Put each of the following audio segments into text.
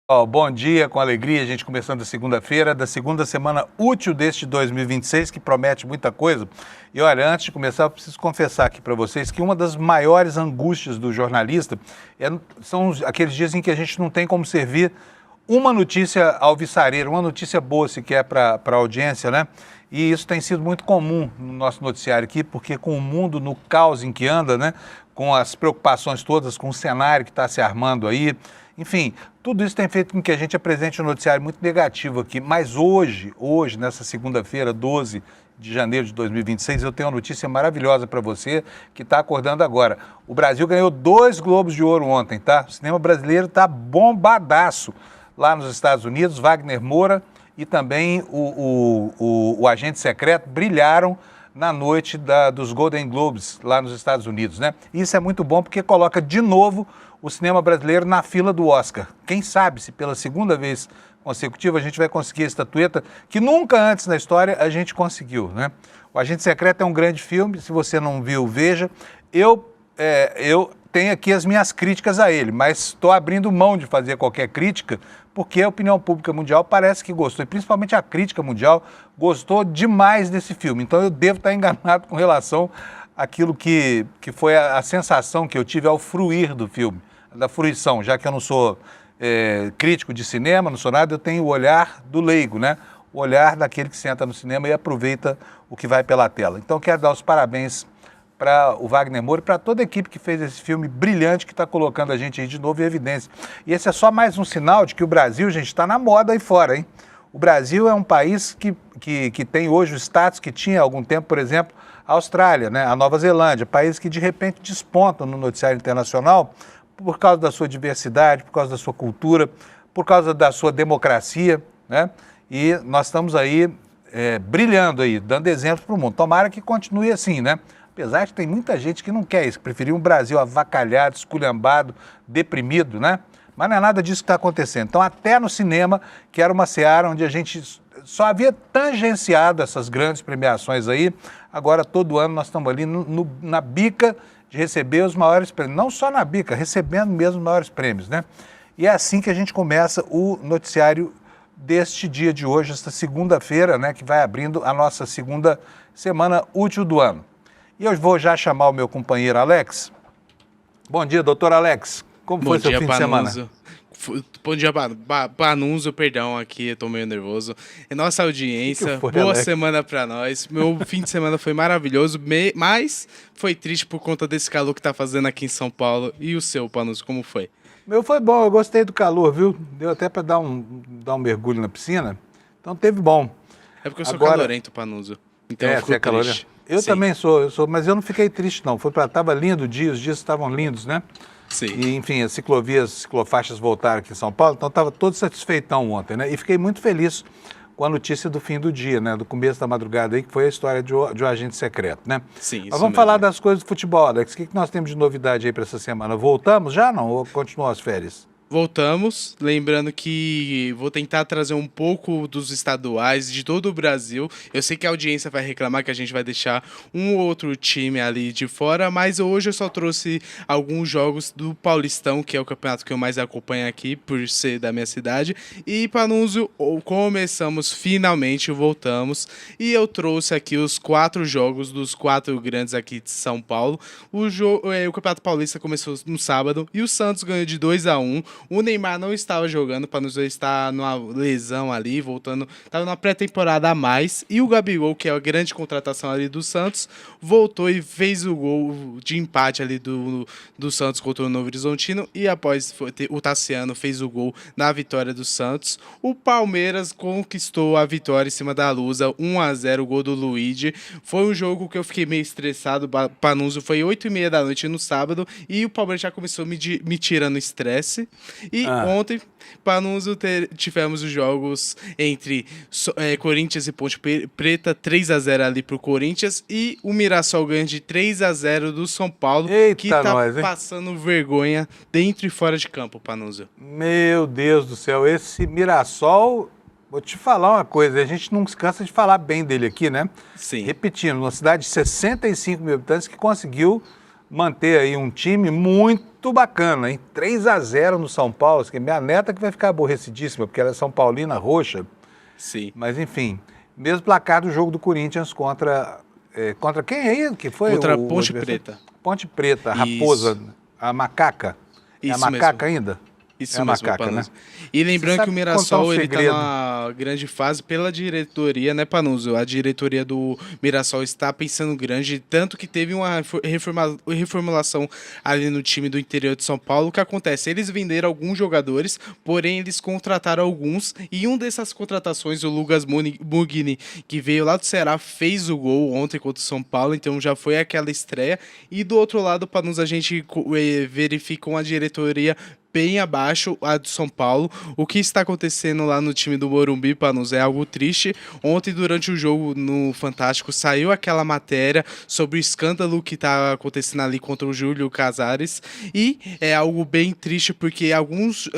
Bom dia, com alegria, a gente começando a segunda-feira, da segunda semana útil deste 2026, que promete muita coisa. E olha, antes de começar, eu preciso confessar aqui para vocês que uma das maiores angústias do jornalista são aqueles dias em que a gente não tem como servir uma notícia alvissareira, uma notícia boa sequer para a audiência, né? E isso tem sido muito comum no nosso noticiário aqui, porque com o mundo no caos em que anda, né? Com as preocupações todas, com o cenário que está se armando aí, enfim, tudo isso tem feito com que a gente apresente um noticiário muito negativo aqui. Mas hoje, nessa segunda-feira, 12 de janeiro de 2026, eu tenho uma notícia maravilhosa para você que está acordando agora. O Brasil ganhou 2 Globos de Ouro ontem, tá? O cinema brasileiro está bombadaço lá nos Estados Unidos. Wagner Moura e também o Agente Secreto brilharam na noite dos Golden Globes lá nos Estados Unidos, né? Isso é muito bom porque coloca de novo o cinema brasileiro na fila do Oscar. Quem sabe se pela segunda vez consecutiva a gente vai conseguir a estatueta que nunca antes na história a gente conseguiu, né? O Agente Secreto é um grande filme, se você não viu, veja. Eu tenho aqui as minhas críticas a ele, mas estou abrindo mão de fazer qualquer crítica porque a opinião pública mundial parece que gostou, e principalmente a crítica mundial gostou demais desse filme. Então eu devo estar enganado com relação àquilo que foi a sensação que eu tive ao fruir do filme, da fruição, já que eu não sou crítico de cinema, não sou nada, eu tenho o olhar do leigo, né? O olhar daquele que senta no cinema e aproveita o que vai pela tela. Então quero dar os parabéns para o Wagner Moura e para toda a equipe que fez esse filme brilhante que está colocando a gente aí de novo em evidência. E esse é só mais um sinal de que o Brasil, gente, está na moda aí fora, hein? O Brasil é um país que tem hoje o status que tinha há algum tempo, por exemplo, a Austrália, né? A Nova Zelândia, países que de repente despontam no noticiário internacional por causa da sua diversidade, por causa da sua cultura, por causa da sua democracia, né? E nós estamos aí brilhando aí, dando exemplos para o mundo. Tomara que continue assim, né? Apesar de tem muita gente que não quer isso, que preferiu um Brasil avacalhado, esculhambado, deprimido, né? Mas não é nada disso que está acontecendo. Então, até no cinema, que era uma seara onde a gente só havia tangenciado essas grandes premiações aí, agora todo ano nós estamos ali na bica de receber os maiores prêmios. Não só na bica, recebendo mesmo os maiores prêmios, né? E é assim que a gente começa o noticiário deste dia de hoje, esta segunda-feira, né? Que vai abrindo a nossa segunda semana útil do ano. E eu vou já chamar o meu companheiro Alex. Bom dia, doutor Alex. Como foi seu fim de semana? Bom dia, Panunzio, perdão, aqui eu tô meio nervoso. É nossa audiência, boa Alex? Semana pra nós. Meu fim de semana foi maravilhoso, mas foi triste por conta desse calor que tá fazendo aqui em São Paulo. E o seu, Panunzio, como foi? Meu foi bom, eu gostei do calor, viu? Deu até pra dar um mergulho na piscina, então teve bom. É porque eu sou calorento, Panunzio. Então eu fico triste. Eu Sim. também sou, mas eu não fiquei triste não, estava lindo o dia, os dias estavam lindos, né? Sim. E enfim, as ciclofaixas voltaram aqui em São Paulo, então estava todo satisfeitão ontem, né? E fiquei muito feliz com a notícia do fim do dia, né? Do começo da madrugada aí, que foi a história de um agente secreto, né? Sim, isso Mas vamos falar das coisas do futebol, Alex. O que nós temos de novidade aí para essa semana? Voltamos já não? Ou continuam as férias? Voltamos, lembrando que vou tentar trazer um pouco dos estaduais de todo o Brasil. Eu sei que a audiência vai reclamar que a gente vai deixar um ou outro time ali de fora, mas hoje eu só trouxe alguns jogos do Paulistão, que é o campeonato que eu mais acompanho aqui, por ser da minha cidade. E Panunzio, finalmente voltamos, e eu trouxe aqui os 4 jogos dos 4 grandes aqui de São Paulo. O Campeonato Paulista começou no sábado e o Santos ganhou de 2-1. O Neymar não estava jogando, para nos estar numa lesão ali, voltando, estava na pré-temporada a mais. E o Gabigol, que é a grande contratação ali do Santos, voltou e fez o gol de empate ali do Santos contra o Novo Horizontino. E após o Tassiano fez o gol na vitória do Santos. O Palmeiras conquistou a vitória em cima da Lusa, 1-0, o gol do Luigi. Foi um jogo que eu fiquei meio estressado, Panunzio, foi 8h30 da noite no sábado, e o Palmeiras já começou me tirando estresse. E ontem, Panunzio, tivemos os jogos entre Corinthians e Ponte Preta, 3-0 ali pro Corinthians, e o Mirassol ganha de 3-0 do São Paulo. Eita, que tá nós, passando vergonha dentro e fora de campo, Panunzio. Meu Deus do céu, esse Mirassol, vou te falar uma coisa, a gente não se cansa de falar bem dele aqui, né? Sim. Repetindo, uma cidade de 65 mil habitantes que conseguiu manter aí um time muito muito bacana, hein? 3-0 no São Paulo. Minha neta que vai ficar aborrecidíssima, porque ela é São Paulina roxa. Sim. Mas, enfim, mesmo placar do jogo do Corinthians contra quem aí? Que foi Contra o Ponte Preta. Ponte Preta, a Raposa, a Macaca. É a Isso Macaca mesmo. ainda? Isso É a mesmo, Panuso, Panuso. E lembrando que o contar Mirassol um ele tá segredo? numa grande fase pela diretoria, né, Panuso? A diretoria do Mirassol está pensando grande, tanto que teve uma reformulação ali no time do interior de São Paulo. O que acontece? Eles venderam alguns jogadores, porém eles contrataram alguns, e um dessas contratações, o Lucas Mugni, que veio lá do Ceará, fez o gol ontem contra o São Paulo, então já foi aquela estreia. E do outro lado, Panuso, a gente verifica uma diretoria bem abaixo a do São Paulo. O que está acontecendo lá no time do Morumbi, Panuso, é algo triste. Ontem, durante o jogo no Fantástico, saiu aquela matéria sobre o escândalo que está acontecendo ali contra o Júlio Casares, e é algo bem triste porque alguns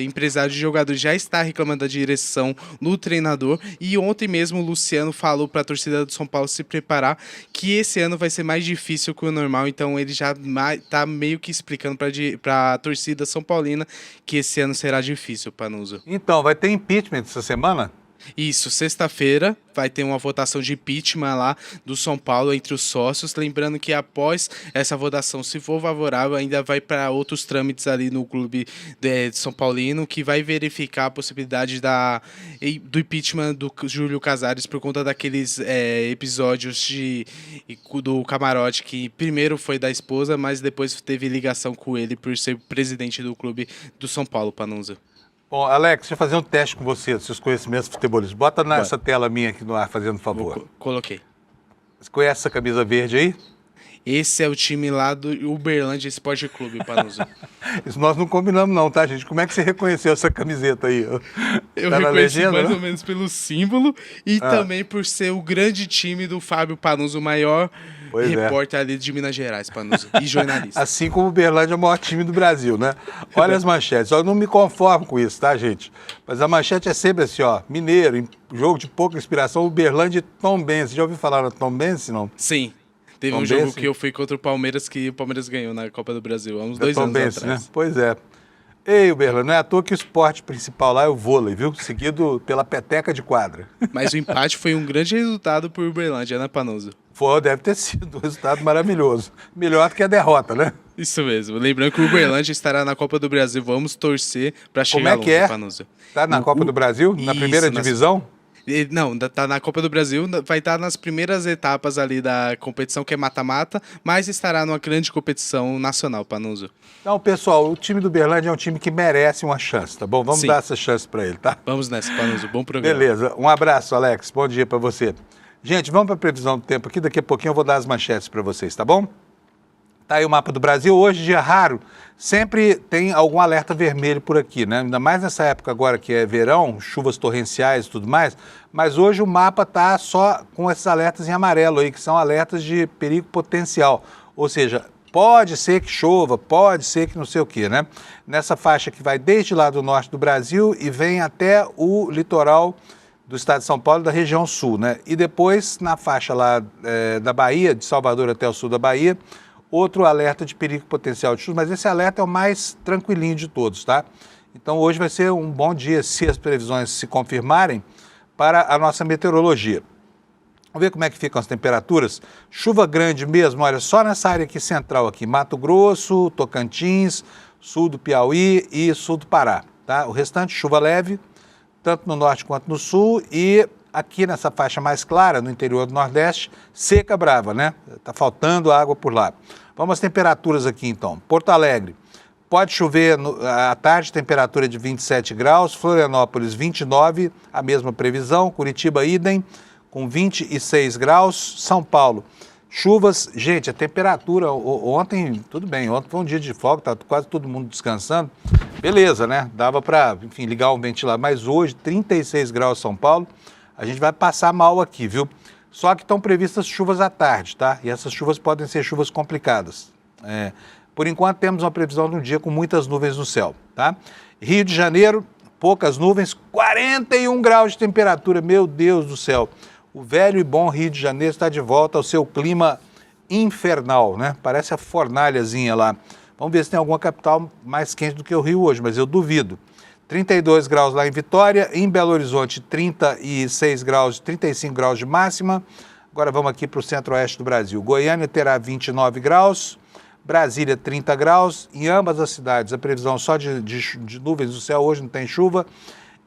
empresários de jogadores já estão reclamando da direção no treinador, e ontem mesmo o Luciano falou para a torcida do São Paulo se preparar, que esse ano vai ser mais difícil que o normal, então ele já está meio que explicando para a torcida São Paulina que esse ano será difícil, Panuso. Então, vai ter impeachment essa semana? Isso, sexta-feira vai ter uma votação de impeachment lá do São Paulo entre os sócios. Lembrando que após essa votação, se for favorável, ainda vai para outros trâmites ali no clube de São Paulino, que vai verificar a possibilidade do impeachment do Júlio Casares por conta daqueles episódios do camarote, que primeiro foi da esposa, mas depois teve ligação com ele por ser presidente do clube do São Paulo, Panuso. Bom, Alex, deixa eu fazer um teste com você, dos seus conhecimentos futebolistas. Bota nessa tela minha aqui no ar, fazendo favor. Coloquei. Você conhece essa camisa verde aí? Esse é o time lá do Uberlândia Esporte Clube, Panuso. Isso nós não combinamos não, tá, gente? Como é que você reconheceu essa camiseta aí? Eu Tá na reconheci legenda, mais não? ou menos pelo símbolo e também por ser o grande time do Fábio Panuso, o maior Pois é. repórter ali de Minas Gerais, Panuso, e jornalista. Assim como o Uberlândia é o maior time do Brasil, né? Olha as manchetes. Eu não me conformo com isso, tá, gente? Mas a manchete é sempre assim, ó. Mineiro, jogo de pouca inspiração, Uberlândia e Tombense. Já ouviu falar no Tombense, não? Sim, teve um Tombense? jogo que eu fui contra o Palmeiras, que o Palmeiras ganhou na Copa do Brasil, há uns É 2 anos Tombense, atrás. né? Pois é. Ei, Uberlândia, não é à toa que o esporte principal lá é o vôlei, viu? Seguido pela peteca de quadra. Mas o empate foi um grande resultado por Uberlândia, né, Panuso? Deve ter sido um resultado maravilhoso. Melhor do que a derrota, né? Isso mesmo. Lembrando que o Uberlândia estará na Copa do Brasil. Vamos torcer para chegar Como é que longe, é? Panuso. Tá na Copa do Brasil? Na primeira divisão? Não, tá na Copa do Brasil, vai estar nas primeiras etapas ali da competição, que é mata-mata, mas estará numa grande competição nacional, Panuso. Então, pessoal, o time do Uberlândia é um time que merece uma chance, tá bom? Vamos Sim. dar essa chance para ele, tá? Vamos nessa, Panuso. Bom programa. Beleza. Um abraço, Alex. Bom dia para você. Gente, vamos para a previsão do tempo aqui. Daqui a pouquinho eu vou dar as manchetes para vocês, tá bom? Tá aí o mapa do Brasil. Hoje, dia raro, sempre tem algum alerta vermelho por aqui, né? Ainda mais nessa época agora que é verão, chuvas torrenciais e tudo mais. Mas hoje o mapa tá só com esses alertas em amarelo aí, que são alertas de perigo potencial. Ou seja, pode ser que chova, pode ser que não sei o quê, né? Nessa faixa que vai desde lá do norte do Brasil e vem até o litoral do estado de São Paulo, da região sul, né? E depois, na faixa lá da Bahia, de Salvador até o sul da Bahia, outro alerta de perigo potencial de chuva, mas esse alerta é o mais tranquilinho de todos, tá? Então hoje vai ser um bom dia, se as previsões se confirmarem, para a nossa meteorologia. Vamos ver como é que ficam as temperaturas. Chuva grande mesmo, olha, só nessa área aqui central aqui, Mato Grosso, Tocantins, sul do Piauí e sul do Pará, tá? O restante, chuva leve, tanto no norte quanto no sul, e aqui nessa faixa mais clara, no interior do Nordeste, seca brava, né? Tá faltando água por lá. Vamos às temperaturas aqui então. Porto Alegre, pode chover à tarde, temperatura de 27 graus, Florianópolis 29, a mesma previsão, Curitiba idem, com 26 graus, São Paulo, chuvas, gente, a temperatura, ontem, tudo bem, ontem foi um dia de folga, tá quase todo mundo descansando, beleza, né? Dava para, enfim, ligar o ventilador, mas hoje, 36 graus São Paulo, a gente vai passar mal aqui, viu? Só que estão previstas chuvas à tarde, tá? E essas chuvas podem ser chuvas complicadas. Por enquanto, temos uma previsão de um dia com muitas nuvens no céu, tá? Rio de Janeiro, poucas nuvens, 41 graus de temperatura, meu Deus do céu. O velho e bom Rio de Janeiro está de volta ao seu clima infernal, né? Parece a fornalhazinha lá. Vamos ver se tem alguma capital mais quente do que o Rio hoje, mas eu duvido. 32 graus lá em Vitória, em Belo Horizonte 36 graus, 35 graus de máxima. Agora vamos aqui para o centro-oeste do Brasil. Goiânia terá 29 graus, Brasília 30 graus. Em ambas as cidades a previsão só de nuvens no céu, hoje não tem chuva.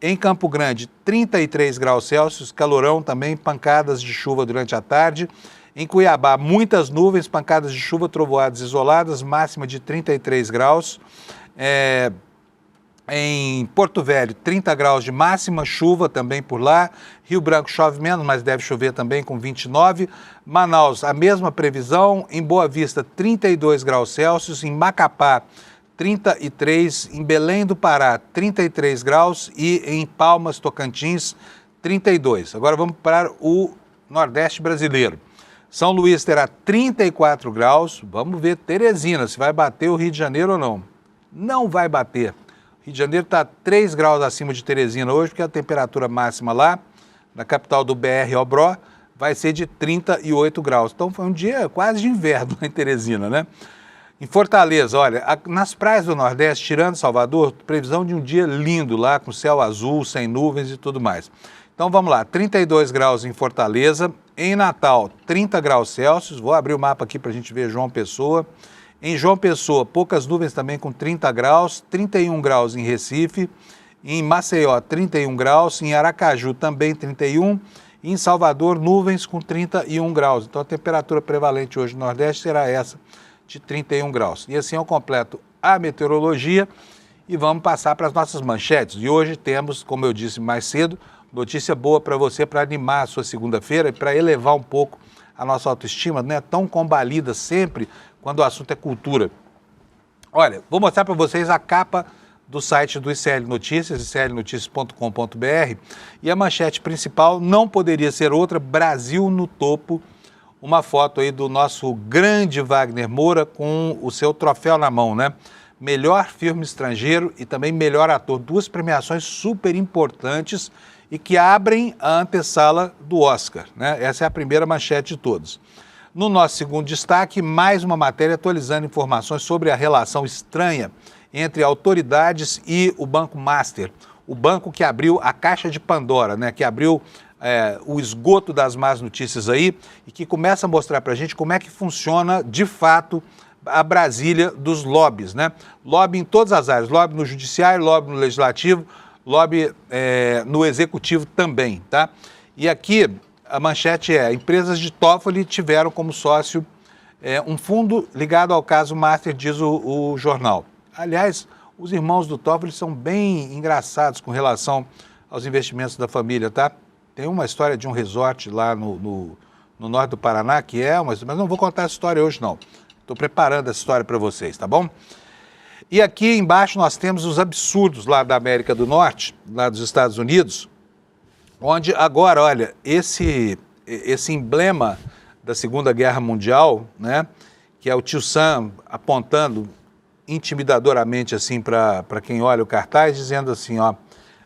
Em Campo Grande 33 graus Celsius, calorão também, pancadas de chuva durante a tarde. Em Cuiabá muitas nuvens, pancadas de chuva, trovoadas isoladas, máxima de 33 graus. Em Porto Velho, 30 graus de máxima, chuva também por lá. Rio Branco chove menos, mas deve chover também com 29. Manaus, a mesma previsão. Em Boa Vista, 32 graus Celsius. Em Macapá, 33. Em Belém do Pará, 33 graus. E em Palmas, Tocantins, 32. Agora vamos para o Nordeste brasileiro. São Luís terá 34 graus. Vamos ver Teresina, se vai bater o Rio de Janeiro ou não. Não vai bater. Rio de Janeiro está 3 graus acima de Teresina hoje, porque a temperatura máxima lá, na capital do BR Obró, vai ser de 38 graus. Então foi um dia quase de inverno em Teresina, né? Em Fortaleza, olha, nas praias do Nordeste, tirando Salvador, previsão de um dia lindo lá, com céu azul, sem nuvens e tudo mais. Então vamos lá, 32 graus em Fortaleza. Em Natal, 30 graus Celsius. Vou abrir o mapa aqui para a gente ver João Pessoa. Em João Pessoa, poucas nuvens também com 30 graus, 31 graus em Recife, em Maceió 31 graus, em Aracaju também 31, e em Salvador nuvens com 31 graus. Então a temperatura prevalente hoje no Nordeste será essa, de 31 graus. E assim eu completo a meteorologia e vamos passar para as nossas manchetes. E hoje temos, como eu disse mais cedo, notícia boa para você, para animar a sua segunda-feira e para elevar um pouco a nossa autoestima, não é tão combalida sempre quando o assunto é cultura. Olha, vou mostrar para vocês a capa do site do ICL Notícias, iclnoticias.com.br, e a manchete principal não poderia ser outra, Brasil no topo, uma foto aí do nosso grande Wagner Moura com o seu troféu na mão, né? Melhor filme estrangeiro e também melhor ator, duas premiações super importantes e que abrem a antessala do Oscar, né? Essa é a primeira manchete de todos. No nosso segundo destaque, mais uma matéria atualizando informações sobre a relação estranha entre autoridades e o Banco Master, o banco que abriu a caixa de Pandora, né? Que abriu o esgoto das más notícias aí e que começa a mostrar para a gente como é que funciona de fato a Brasília dos lobbies, né? Lobby em todas as áreas, lobby no judiciário, lobby no legislativo, lobby no executivo também, tá? E aqui a manchete empresas de Toffoli tiveram como sócio um fundo ligado ao caso Master, diz o jornal. Aliás, os irmãos do Toffoli são bem engraçados com relação aos investimentos da família, tá? Tem uma história de um resort lá no norte do Paraná que mas não vou contar essa história hoje não. Estou preparando essa história para vocês, tá bom? E aqui embaixo nós temos os absurdos lá da América do Norte, lá dos Estados Unidos, onde agora, olha, esse emblema da Segunda Guerra Mundial, né, que é o tio Sam apontando intimidadoramente assim para quem olha o cartaz, dizendo assim, ó,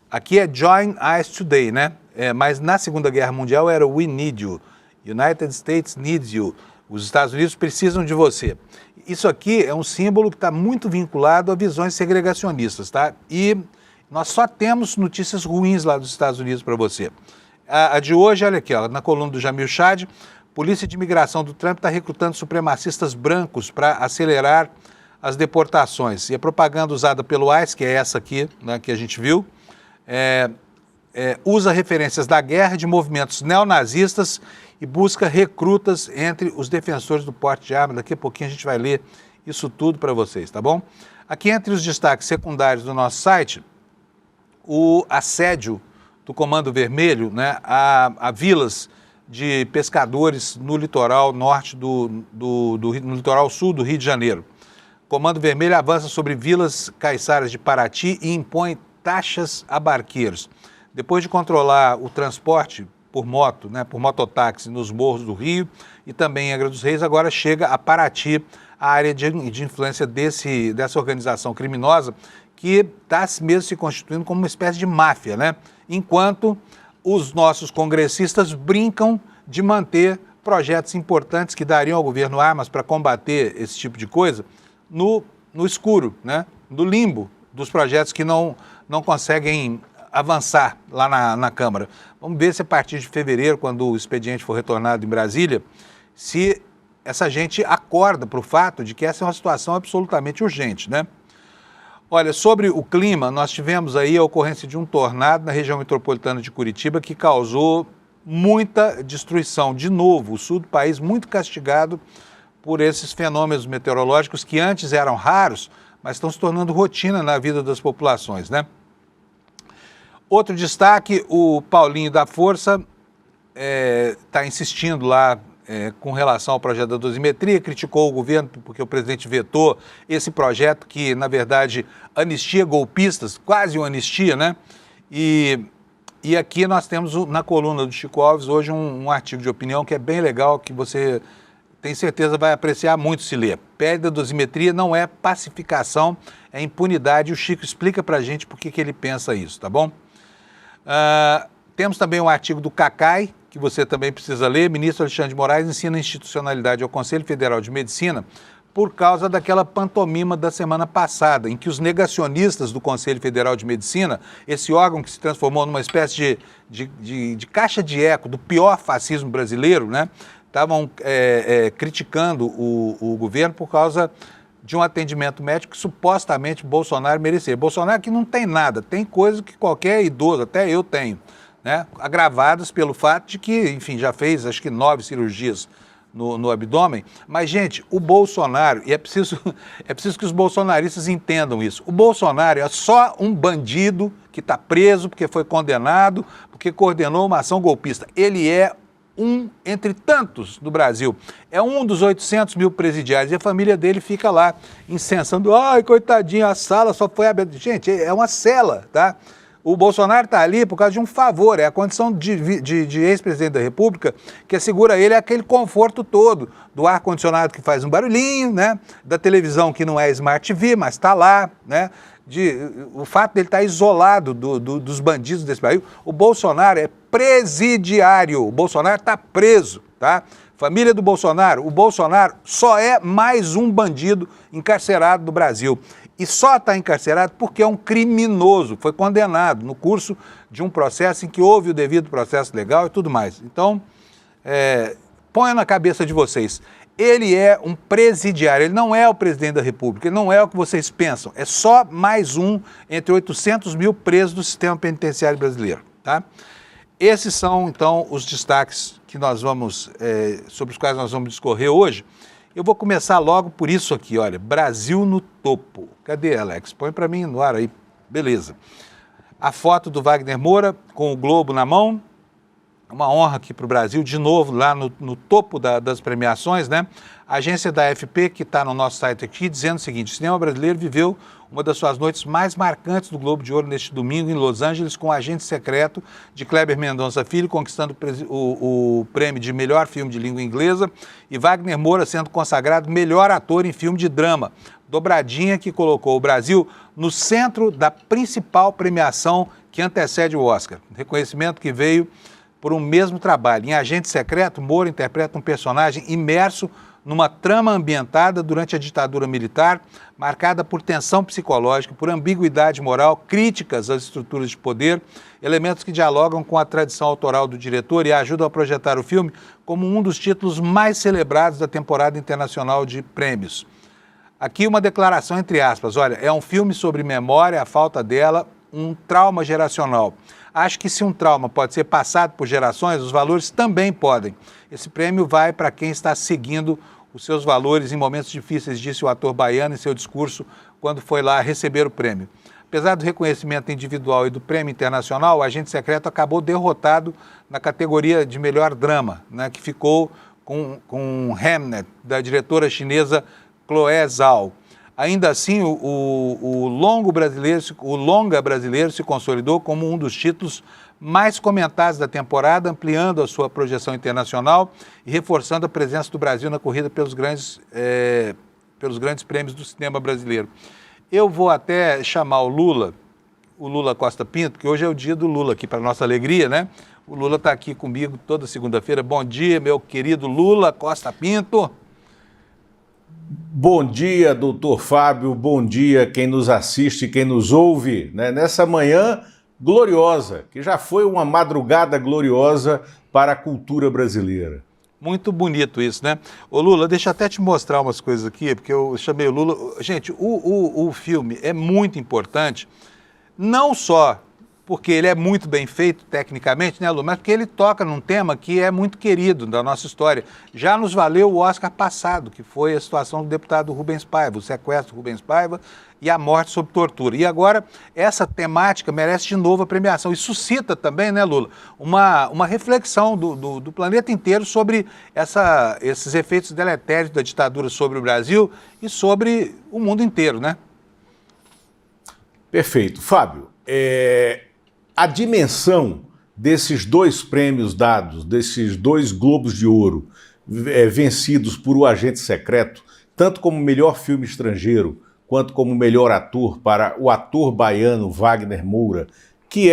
aqui é Join Us Today, né? Mas na Segunda Guerra Mundial era We Need You, United States Needs You, os Estados Unidos precisam de você. Isso aqui é um símbolo que está muito vinculado a visões segregacionistas, tá? E nós só temos notícias ruins lá dos Estados Unidos para você. A de hoje, olha aqui, ó, na coluna do Jamil Chad, Polícia de Imigração do Trump está recrutando supremacistas brancos para acelerar as deportações. E a propaganda usada pelo ICE, que é essa aqui, né, que a gente viu, usa referências da guerra, de movimentos neonazistas e busca recrutas entre os defensores do porte de arma. Daqui a pouquinho a gente vai ler isso tudo para vocês, tá bom? Aqui entre os destaques secundários do nosso site, o assédio do Comando Vermelho, né, a vilas de pescadores no litoral norte no litoral sul do Rio de Janeiro. O Comando Vermelho avança sobre vilas caiçaras de Paraty e impõe taxas a barqueiros. Depois de controlar o transporte por moto, né, por mototáxi nos morros do Rio e também em Angra dos Reis, agora chega a Paraty, a área de influência dessa organização criminosa que está mesmo se constituindo como uma espécie de máfia, né? Enquanto os nossos congressistas brincam de manter projetos importantes que dariam ao governo armas para combater esse tipo de coisa no no escuro, né? No limbo dos projetos que não conseguem avançar lá na Câmara. Vamos ver se a partir de fevereiro, quando o expediente for retornado em Brasília, se essa gente acorda para o fato de que essa é uma situação absolutamente urgente, né? Olha, sobre o clima, nós tivemos aí a ocorrência de um tornado na região metropolitana de Curitiba que causou muita destruição. De novo, o sul do país muito castigado por esses fenômenos meteorológicos que antes eram raros, mas estão se tornando rotina na vida das populações, né? Outro destaque, o Paulinho da Força está insistindo lá com relação ao projeto da dosimetria, criticou o governo porque o presidente vetou esse projeto que, na verdade, anistia golpistas, quase uma anistia, né? E aqui nós temos na coluna do Chico Alves hoje um artigo de opinião que é bem legal, que você tem certeza vai apreciar muito se ler. PL da dosimetria não é pacificação, é impunidade. O Chico explica pra gente por que ele pensa isso, tá bom? Temos também um artigo do Cacai, que você também precisa ler. Ministro Alexandre de Moraes ensina institucionalidade ao Conselho Federal de Medicina por causa daquela pantomima da semana passada, em que os negacionistas do Conselho Federal de Medicina, esse órgão que se transformou numa espécie de caixa de eco do pior fascismo brasileiro, né? Estavam criticando o governo por causa de um atendimento médico que supostamente Bolsonaro merecia. Bolsonaro que não tem nada, tem coisa que qualquer idoso, até eu tenho, né? Agravadas pelo fato de que, enfim, já fez acho que 9 cirurgias no abdômen. Mas, gente, o Bolsonaro, e é preciso que os bolsonaristas entendam isso, o Bolsonaro é só um bandido que está preso porque foi condenado, porque coordenou uma ação golpista. Ele é um entre tantos do Brasil. É um dos 800 mil presidiários e a família dele fica lá incensando. Ai, coitadinho, a sala só foi aberta. Gente, é uma cela, tá? O Bolsonaro está ali por causa de um favor, é a condição de ex-presidente da República que assegura a ele aquele conforto todo, do ar-condicionado que faz um barulhinho, né? Da televisão que não é Smart TV, mas está lá, né? O fato dele estar isolado dos bandidos desse país. O Bolsonaro é presidiário, o Bolsonaro está preso, tá? Família do Bolsonaro, o Bolsonaro só é mais um bandido encarcerado do Brasil. E só está encarcerado porque é um criminoso, foi condenado no curso de um processo em que houve o devido processo legal e tudo mais. Então, ponha na cabeça de vocês, ele é um presidiário, ele não é o presidente da República, ele não é o que vocês pensam, é só mais um entre 800 mil presos do sistema penitenciário brasileiro, tá? Esses são, então, os destaques que nós vamos, sobre os quais nós vamos discorrer hoje. Eu vou começar logo por isso aqui, olha, Brasil no topo. Cadê, Alex? Põe para mim no ar aí. Beleza. A foto do Wagner Moura com o Globo na mão. Uma honra aqui para o Brasil, de novo, lá no topo das premiações, né? A agência da AFP, que está no nosso site aqui, dizendo o seguinte: o cinema brasileiro viveu uma das suas noites mais marcantes do Globo de Ouro neste domingo em Los Angeles, com o Agente Secreto de Kleber Mendonça Filho conquistando o prêmio de melhor filme de língua inglesa e Wagner Moura sendo consagrado melhor ator em filme de drama. Dobradinha que colocou o Brasil no centro da principal premiação que antecede o Oscar. Reconhecimento que veio por um mesmo trabalho. Em Agente Secreto, Moura interpreta um personagem imerso numa trama ambientada durante a ditadura militar, marcada por tensão psicológica, por ambiguidade moral, críticas às estruturas de poder, elementos que dialogam com a tradição autoral do diretor e ajudam a projetar o filme como um dos títulos mais celebrados da temporada internacional de prêmios. Aqui uma declaração entre aspas, olha, é um filme sobre memória, a falta dela, um trauma geracional. Acho que se um trauma pode ser passado por gerações, os valores também podem. Esse prêmio vai para quem está seguindo os seus valores em momentos difíceis, disse o ator baiano em seu discurso quando foi lá receber o prêmio. Apesar do reconhecimento individual e do prêmio internacional, o Agente Secreto acabou derrotado na categoria de melhor drama, né, que ficou com Hamnet, da diretora chinesa Chloé Zhao. Ainda assim, o longa brasileiro se consolidou como um dos títulos mais comentados da temporada, ampliando a sua projeção internacional e reforçando a presença do Brasil na corrida pelos grandes prêmios do cinema brasileiro. Eu vou até chamar o Lula Costa Pinto, que hoje é o dia do Lula aqui, para nossa alegria, né? O Lula está aqui comigo toda segunda-feira. Bom dia, meu querido Lula Costa Pinto. Bom dia, doutor Fábio, bom dia quem nos assiste, quem nos ouve, né? Nessa manhã gloriosa, que já foi uma madrugada gloriosa para a cultura brasileira. Muito bonito isso, né? Ô Lula, deixa eu até te mostrar umas coisas aqui, porque eu chamei o Lula. Gente, o filme é muito importante, não só porque ele é muito bem feito tecnicamente, né, Lula, mas porque ele toca num tema que é muito querido da nossa história. Já nos valeu o Oscar passado, que foi a situação do deputado Rubens Paiva, o sequestro do Rubens Paiva e a morte sob tortura. E agora, essa temática merece de novo a premiação. E suscita também, né, Lula, uma reflexão do planeta inteiro sobre esses efeitos deletérios da ditadura sobre o Brasil e sobre o mundo inteiro, né? Perfeito. Fábio, a dimensão desses dois prêmios dados, desses dois Globos de Ouro vencidos por O Agente Secreto, tanto como melhor filme estrangeiro, quanto como melhor ator para o ator baiano Wagner Moura, que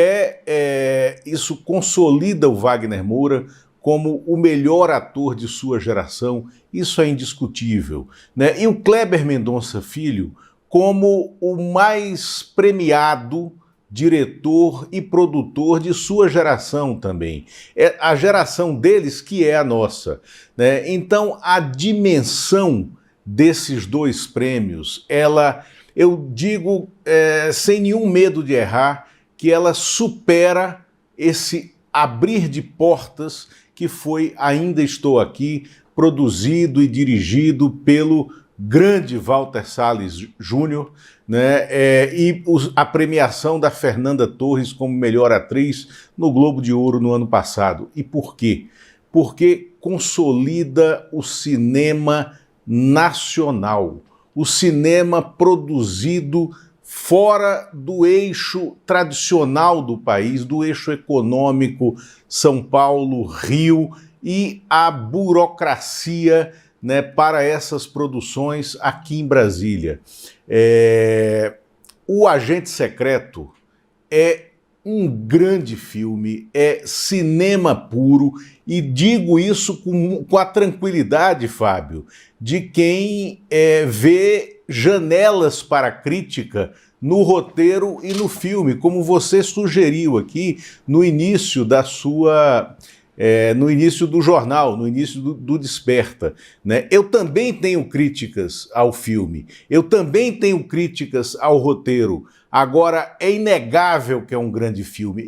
isso consolida o Wagner Moura como o melhor ator de sua geração, isso é indiscutível, né? E o Kleber Mendonça Filho como o mais premiado diretor e produtor de sua geração também. É a geração deles que é a nossa, né? Então, a dimensão desses dois prêmios, eu digo sem nenhum medo de errar, que ela supera esse abrir de portas que foi Ainda Estou Aqui, produzido e dirigido pelo grande Walter Salles Júnior, né? A premiação da Fernanda Torres como melhor atriz no Globo de Ouro no ano passado. E por quê? Porque consolida o cinema nacional, o cinema produzido fora do eixo tradicional do país, do eixo econômico São Paulo, Rio, e a burocracia, né, para essas produções aqui em Brasília. O Agente Secreto é um grande filme, é cinema puro, e digo isso com a tranquilidade, Fábio, de quem vê janelas para a crítica no roteiro e no filme, como você sugeriu aqui no início da sua... no início do jornal, no início do Desperta, né? Eu também tenho críticas ao filme, eu também tenho críticas ao roteiro. Agora, é inegável que é um grande filme.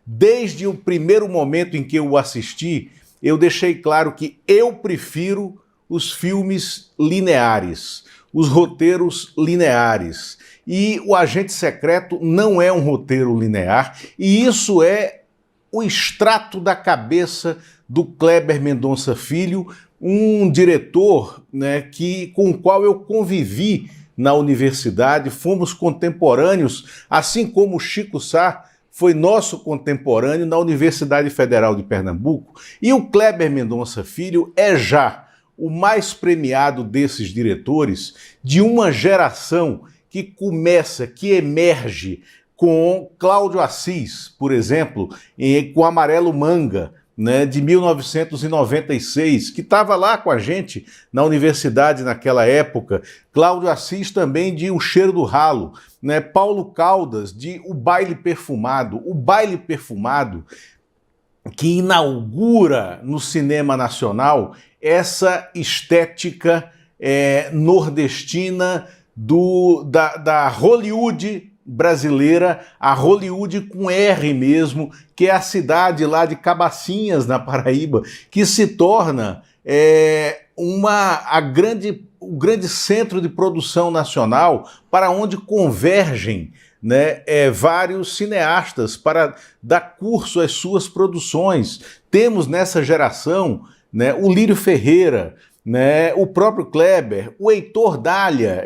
Desde o primeiro momento em que eu o assisti, eu deixei claro que eu prefiro os filmes lineares, os roteiros lineares. E O Agente Secreto não é um roteiro linear, e isso é o extrato da cabeça do Kleber Mendonça Filho, um diretor, né, com o qual eu convivi na universidade, fomos contemporâneos, assim como o Chico Sá foi nosso contemporâneo na Universidade Federal de Pernambuco. E o Kleber Mendonça Filho é já o mais premiado desses diretores de uma geração que começa, que emerge com Cláudio Assis, por exemplo, com Amarelo Manga, né, de 1996, que estava lá com a gente na universidade naquela época. Cláudio Assis também de O Cheiro do Ralo, né? Paulo Caldas de O Baile Perfumado. O Baile Perfumado, que inaugura no cinema nacional essa estética nordestina da Hollywood brasileira, a Hollywood com R mesmo, que é a cidade lá de Cabacinhas, na Paraíba, que se torna o grande centro de produção nacional, para onde convergem, né, vários cineastas para dar curso às suas produções. Temos nessa geração, né, o Lírio Ferreira, né, o próprio Kleber, o Heitor Dália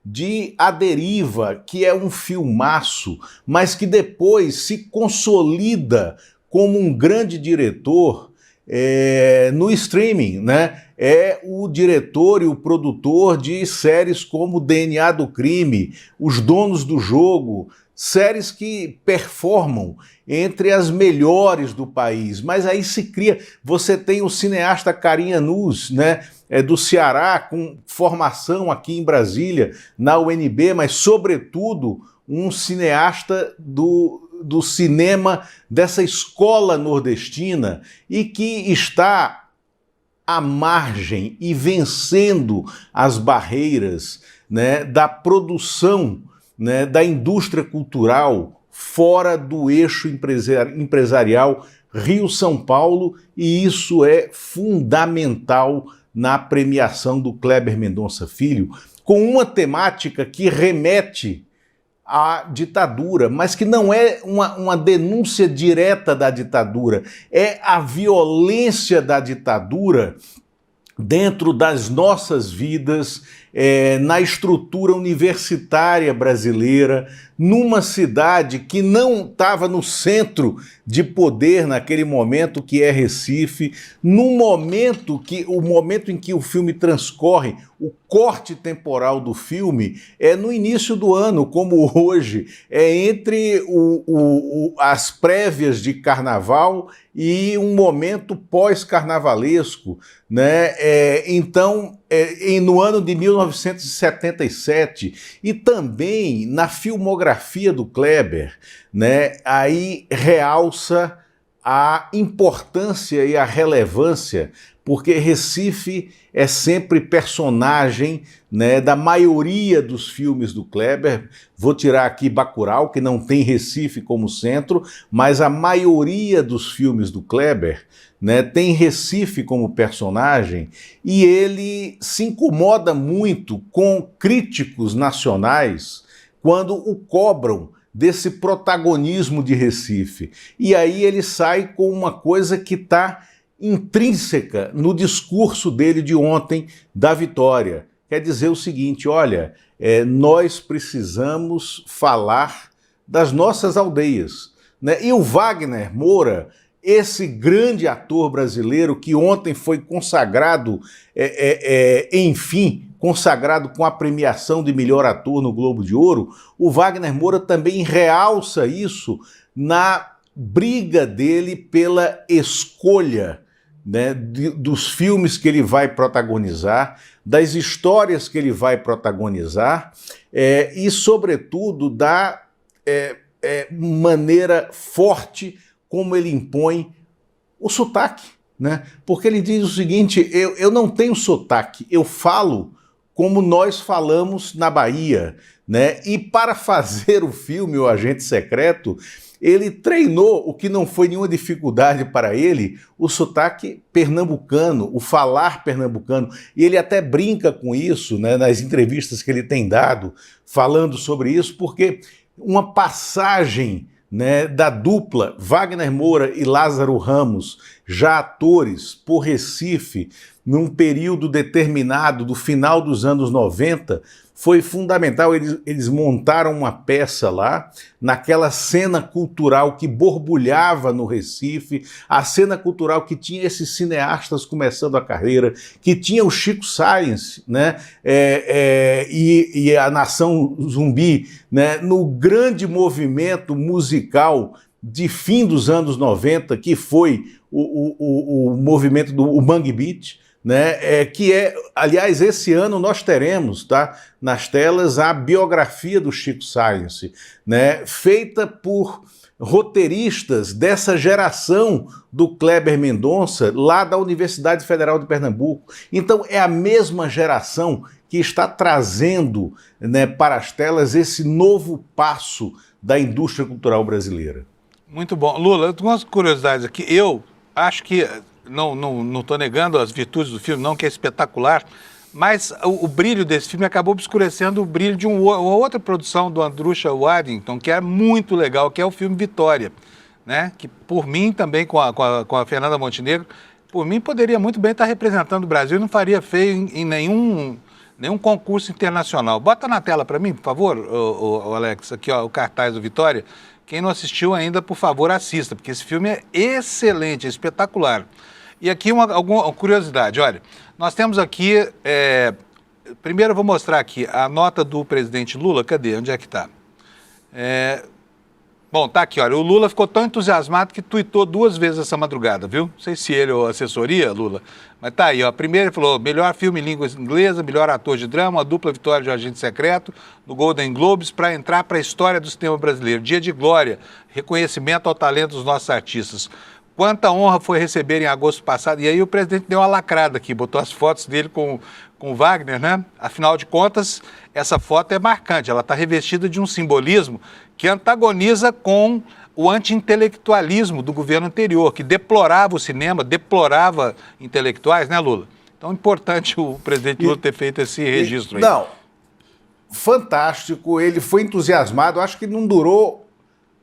de A Deriva, que é um filmaço, mas que depois se consolida como um grande diretor no streaming, né? É o diretor e o produtor de séries como DNA do Crime, Os Donos do Jogo, séries que performam entre as melhores do país, mas aí se cria, você tem o cineasta Karim Anus, né, do Ceará, com formação aqui em Brasília, na UNB, mas, sobretudo, um cineasta do cinema dessa escola nordestina e que está à margem e vencendo as barreiras, né, da produção, né, da indústria cultural fora do eixo empresarial Rio-São Paulo, e isso é fundamental na premiação do Kleber Mendonça Filho, com uma temática que remete à ditadura, mas que não é uma denúncia direta da ditadura, é a violência da ditadura dentro das nossas vidas, na estrutura universitária brasileira, numa cidade que não estava no centro de poder naquele momento, que é Recife, o momento em que o filme transcorre, o corte temporal do filme é no início do ano, como hoje, é entre as prévias de carnaval e um momento pós-carnavalesco, né? Então, no ano de 1977, e também na filmografia do Kleber, né, aí realça a importância e a relevância, porque Recife é sempre personagem, né, da maioria dos filmes do Kleber. Vou tirar aqui Bacurau, que não tem Recife como centro, mas a maioria dos filmes do Kleber, né, tem Recife como personagem, e ele se incomoda muito com críticos nacionais quando o cobram desse protagonismo de Recife. E aí ele sai com uma coisa que está intrínseca no discurso dele de ontem da vitória. Quer dizer o seguinte: olha, nós precisamos falar das nossas aldeias, né? E o Wagner Moura, esse grande ator brasileiro que ontem foi consagrado, enfim, consagrado com a premiação de melhor ator no Globo de Ouro, o Wagner Moura também realça isso na briga dele pela escolha, né, dos filmes que ele vai protagonizar, das histórias que ele vai protagonizar, e, sobretudo, da maneira forte como ele impõe o sotaque, né? Porque ele diz o seguinte: eu não tenho sotaque, eu falo como nós falamos na Bahia, né? E para fazer o filme O Agente Secreto, ele treinou, o que não foi nenhuma dificuldade para ele, o sotaque pernambucano, o falar pernambucano. E ele até brinca com isso, né, nas entrevistas que ele tem dado, falando sobre isso, porque uma passagem, né, da dupla Wagner Moura e Lázaro Ramos, já atores, por Recife, num período determinado do final dos anos 90, foi fundamental. Eles montaram uma peça lá, naquela cena cultural que borbulhava no Recife, a cena cultural que tinha esses cineastas começando a carreira, que tinha o Chico Science, né, e a Nação Zumbi, né, no grande movimento musical de fim dos anos 90, que foi o movimento do Mangue Beat, né, aliás, esse ano nós teremos, tá, nas telas a biografia do Chico Science, né, feita por roteiristas dessa geração do Kleber Mendonça, lá da Universidade Federal de Pernambuco. Então é a mesma geração que está trazendo, né, para as telas esse novo passo da indústria cultural brasileira. Muito bom. Lula, eu tenho umas curiosidades aqui. Eu acho que não estou negando as virtudes do filme, não, que é espetacular, mas o brilho desse filme acabou obscurecendo o brilho de uma outra produção do Andrusha Waddington, que é muito legal, que é o filme Vitória, né? Que por mim também, com a Fernanda Montenegro, por mim poderia muito bem estar representando o Brasil e não faria feio em nenhum concurso internacional. Bota na tela para mim, por favor, o Alex, aqui ó, o cartaz do Vitória. Quem não assistiu ainda, por favor, assista, porque esse filme é excelente, é espetacular. E aqui alguma curiosidade, olha, nós temos aqui, primeiro eu vou mostrar aqui a nota do presidente Lula, cadê? Onde é que está? Bom, tá aqui, olha, o Lula ficou tão entusiasmado que tuitou 2 vezes essa madrugada, viu? Não sei se ele ou a assessoria, Lula, mas tá aí, ó. Primeiro ele falou, melhor filme em língua inglesa, melhor ator de drama, a dupla vitória de um agente secreto no Golden Globes para entrar para a história do cinema brasileiro. Dia de glória, reconhecimento ao talento dos nossos artistas. Quanta honra foi receber em agosto passado. E aí o presidente deu uma lacrada aqui, botou as fotos dele com o Wagner, né? Afinal de contas, essa foto é marcante, ela está revestida de um simbolismo que antagoniza com o anti-intelectualismo do governo anterior, que deplorava o cinema, deplorava intelectuais, né, Lula? Então, importante o presidente Lula ter feito esse registro aí. Não, fantástico, ele foi entusiasmado, acho que não durou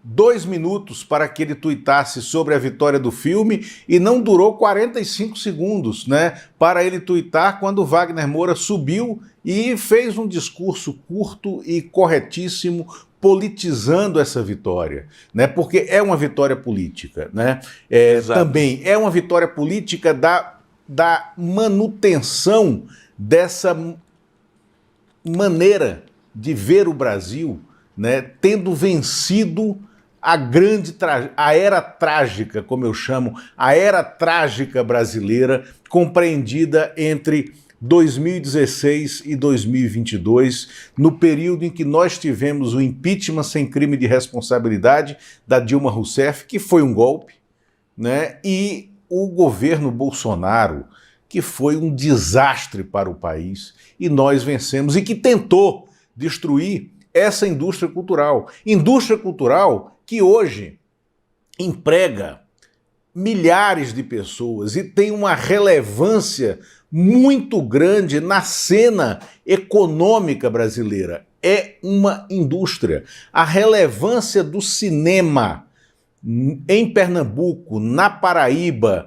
2 minutos para que ele tuitasse sobre a vitória do filme e não durou 45 segundos, né, para ele tuitar quando o Wagner Moura subiu e fez um discurso curto e corretíssimo, politizando essa vitória, né, porque é uma vitória política, né, também é uma vitória política da manutenção dessa maneira de ver o Brasil, né, tendo vencido a era trágica, como eu chamo, a era trágica brasileira, compreendida entre 2016 e 2022, no período em que nós tivemos o impeachment sem crime de responsabilidade da Dilma Rousseff, que foi um golpe, né, e o governo Bolsonaro, que foi um desastre para o país, e nós vencemos, e que tentou destruir essa indústria cultural. Indústria cultural que hoje emprega milhares de pessoas e tem uma relevância muito grande na cena econômica brasileira. É uma indústria. A relevância do cinema em Pernambuco, na Paraíba,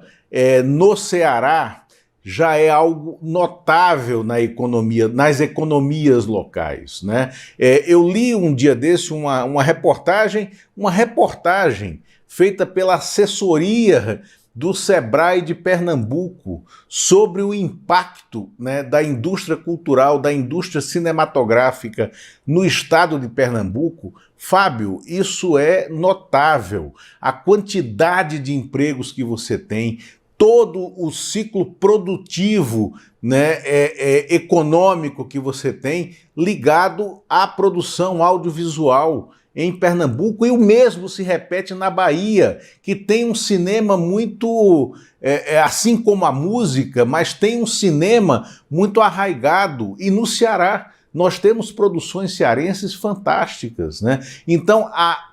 no Ceará, já é algo notável na economia, nas economias locais, né? Eu li um dia desse uma reportagem feita pela assessoria do Sebrae de Pernambuco sobre o impacto, né, da indústria cultural, da indústria cinematográfica no estado de Pernambuco. Fábio, isso é notável. A quantidade de empregos que você tem, todo o ciclo produtivo, né, econômico que você tem ligado à produção audiovisual em Pernambuco, e o mesmo se repete na Bahia, que tem um cinema muito, assim como a música, mas tem um cinema muito arraigado, e no Ceará nós temos produções cearenses fantásticas, né? Então a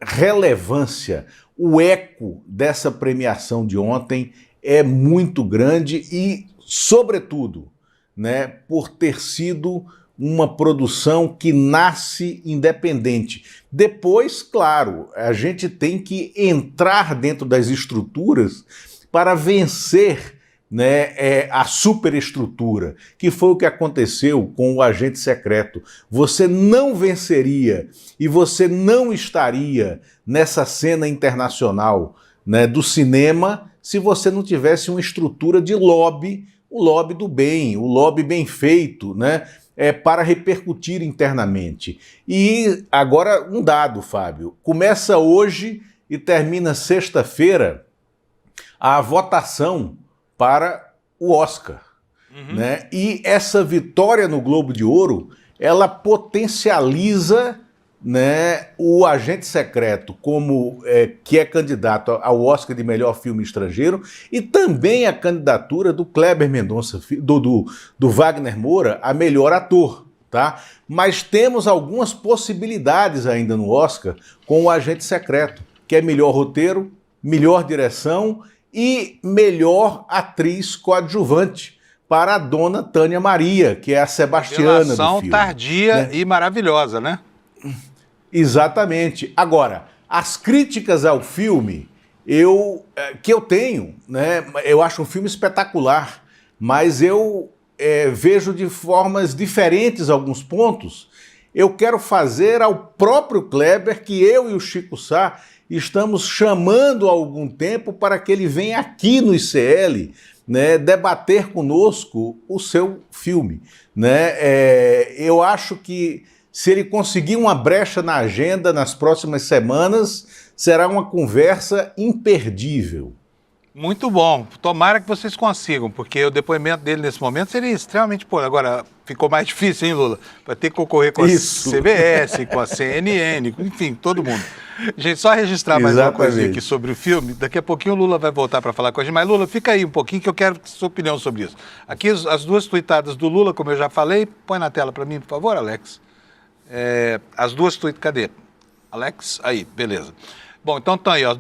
relevância, o eco dessa premiação de ontem é muito grande e, sobretudo, né, por ter sido uma produção que nasce independente. Depois, claro, a gente tem que entrar dentro das estruturas para vencer, né, a superestrutura, que foi o que aconteceu com o Agente Secreto. Você não venceria e você não estaria nessa cena internacional, né, do cinema se você não tivesse uma estrutura de lobby, o lobby do bem, o lobby bem feito, né, para repercutir internamente. E agora um dado, Fábio, começa hoje e termina sexta-feira a votação para o Oscar, né? E essa vitória no Globo de Ouro, ela potencializa, né, o Agente Secreto como que é candidato ao Oscar de melhor filme estrangeiro, e também a candidatura do Kleber Mendonça, do Wagner Moura, a melhor ator, tá? Mas temos algumas possibilidades ainda no Oscar com o Agente Secreto, que é melhor roteiro, melhor direção e melhor atriz coadjuvante para a dona Tânia Maria, que é a Sebastiana do filme. Tardia, né? E maravilhosa, né? Exatamente. Agora, as críticas ao filme que eu tenho, né, eu acho um filme espetacular, mas eu vejo de formas diferentes alguns pontos. Eu quero fazer ao próprio Kleber, que eu e o Chico Sá estamos chamando há algum tempo para que ele venha aqui no ICL, né, debater conosco o seu filme, né? Eu acho que se ele conseguir uma brecha na agenda nas próximas semanas, será uma conversa imperdível. Muito bom. Tomara que vocês consigam, porque o depoimento dele nesse momento seria extremamente... Pô, agora ficou mais difícil, hein, Lula? Vai ter que concorrer com a CBS, com a CNN, enfim, todo mundo. Gente, só registrar mais uma coisinha aqui sobre o filme. Daqui a pouquinho o Lula vai voltar para falar com a gente. Mas, Lula, fica aí um pouquinho que eu quero sua opinião sobre isso. Aqui as duas tuitadas do Lula, como eu já falei. Põe na tela para mim, por favor, Alex. As duas tuitadas... Cadê? Alex? Aí, beleza. Bom, então tá aí, ó,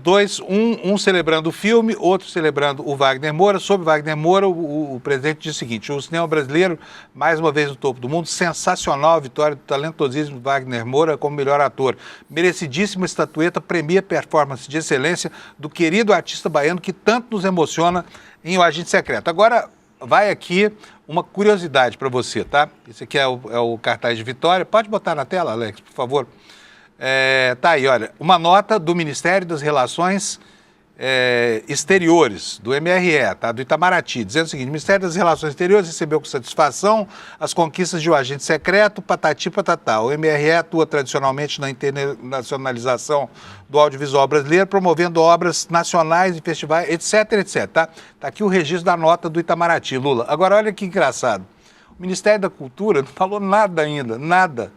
um celebrando o filme, outro celebrando o Wagner Moura. Sobre Wagner Moura, o presidente diz o seguinte: o cinema brasileiro, mais uma vez no topo do mundo, sensacional a vitória do talentosíssimo Wagner Moura como melhor ator. Merecidíssima estatueta, premia a performance de excelência do querido artista baiano que tanto nos emociona em O Agente Secreto. Agora, vai aqui uma curiosidade para você, tá? Esse aqui é o cartaz de vitória. Pode botar na tela, Alex, por favor? Tá aí, olha, uma nota do Ministério das Relações Exteriores, do MRE, tá? Do Itamaraty, dizendo o seguinte: o Ministério das Relações Exteriores recebeu com satisfação as conquistas de O Agente Secreto, patati patatá. O MRE atua tradicionalmente na internacionalização do audiovisual brasileiro, promovendo obras nacionais em festivais, etc, etc, tá? Tá aqui o registro da nota do Itamaraty, Lula. Agora, olha que engraçado, o Ministério da Cultura não falou nada ainda, nada.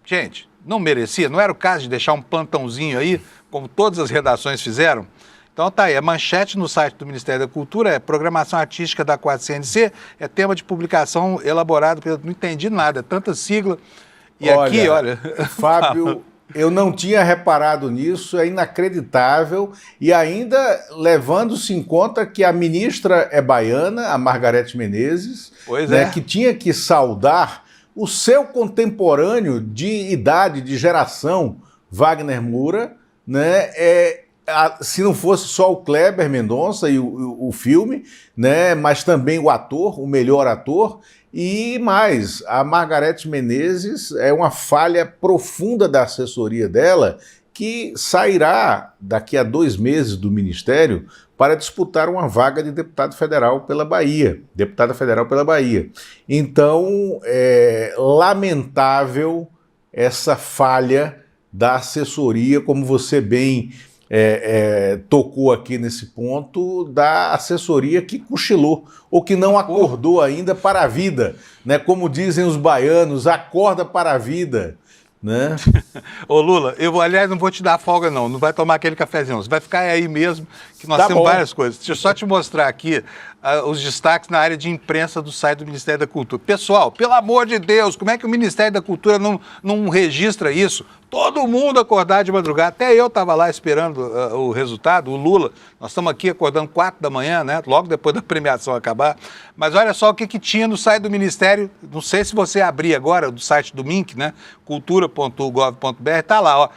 Gente, não merecia? Não era o caso de deixar um plantãozinho aí, como todas as redações fizeram? Então tá aí, a manchete no site do Ministério da Cultura é programação artística da 4CNC, é tema de publicação elaborado pelo... Não entendi nada, é tanta sigla. E aqui, olha... Fábio, eu não tinha reparado nisso, é inacreditável, e ainda levando-se em conta que a ministra é baiana, a Margareth Menezes, que tinha que saudar o seu contemporâneo de idade, de geração, Wagner Moura, né, se não fosse só o Kleber Mendonça e o filme, né, mas também o ator, o melhor ator, e mais, a Margareth Menezes é uma falha profunda da assessoria dela, que sairá daqui a 2 meses do Ministério para disputar uma vaga de deputada federal pela Bahia. Então, é lamentável essa falha da assessoria, como você bem tocou aqui nesse ponto, da assessoria que cochilou, ou que não acordou ainda para a vida, né? Como dizem os baianos, acorda para a vida. Né? Ô Lula, eu aliás não vou te dar folga não vai tomar aquele cafezinho, você vai ficar aí mesmo, que nós temos várias coisas. Deixa eu só te mostrar aqui os destaques na área de imprensa do site do Ministério da Cultura. Pessoal, pelo amor de Deus, como é que o Ministério da Cultura não registra isso? Todo mundo acordar de madrugada, até eu estava lá esperando o resultado, o Lula, nós estamos aqui acordando 4 da manhã, né? Logo depois da premiação acabar, mas olha só o que tinha no site do Ministério, não sei se você abrir agora, do site do MINC, né? cultura.gov.br, tá lá, ó.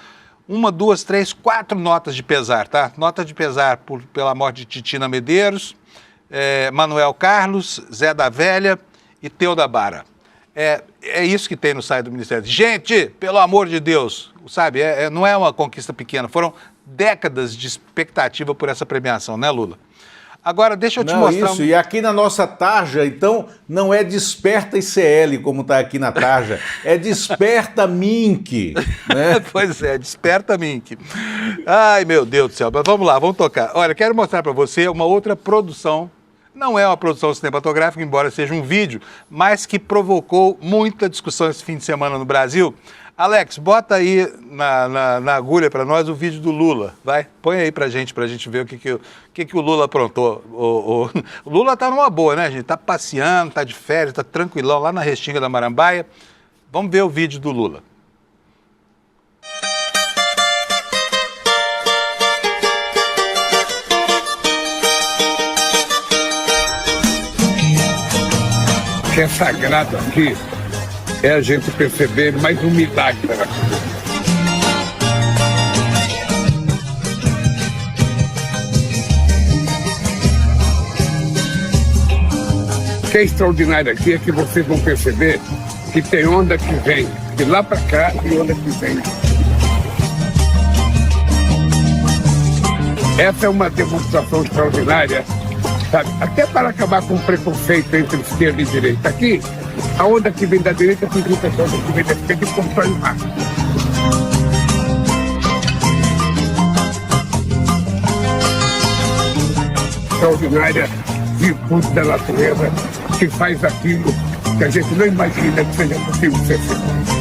1, 2, 3, 4 notas de pesar, tá? Nota de pesar pela morte de Titina Medeiros, Manuel Carlos, Zé da Velha e Teuda Bara. É isso que tem no site do Ministério. Gente, pelo amor de Deus, sabe, não é uma conquista pequena, foram décadas de expectativa por essa premiação, né, Lula? Agora, deixa eu te mostrar... E aqui na nossa tarja, então, não é Desperta ICL, como está aqui na tarja, é Desperta MINC, né? Pois é, Desperta MINC. Ai, meu Deus do céu, mas vamos lá, vamos tocar. Olha, quero mostrar para você uma outra produção. Não é uma produção cinematográfica, embora seja um vídeo, mas que provocou muita discussão esse fim de semana no Brasil. Alex, bota aí na agulha para nós o vídeo do Lula, vai? Põe aí pra gente ver o que o Lula aprontou. O Lula tá numa boa, né, gente? Tá passeando, tá de férias, tá tranquilão lá na Restinga da Marambaia. Vamos ver o vídeo do Lula. O que é sagrado aqui é a gente perceber mais humildade da nossa vida. O que é extraordinário aqui é que vocês vão perceber que tem onda que vem de lá para cá e onda que vem. Essa é uma demonstração extraordinária, sabe? Até para acabar com o preconceito entre esquerda e direita. Aqui A onda que vem da direita se junta com a onda que vem da esquerda e constrói o mar. Extraordinária virtude da natureza que faz aquilo que a gente não imagina que seja possível ser feito.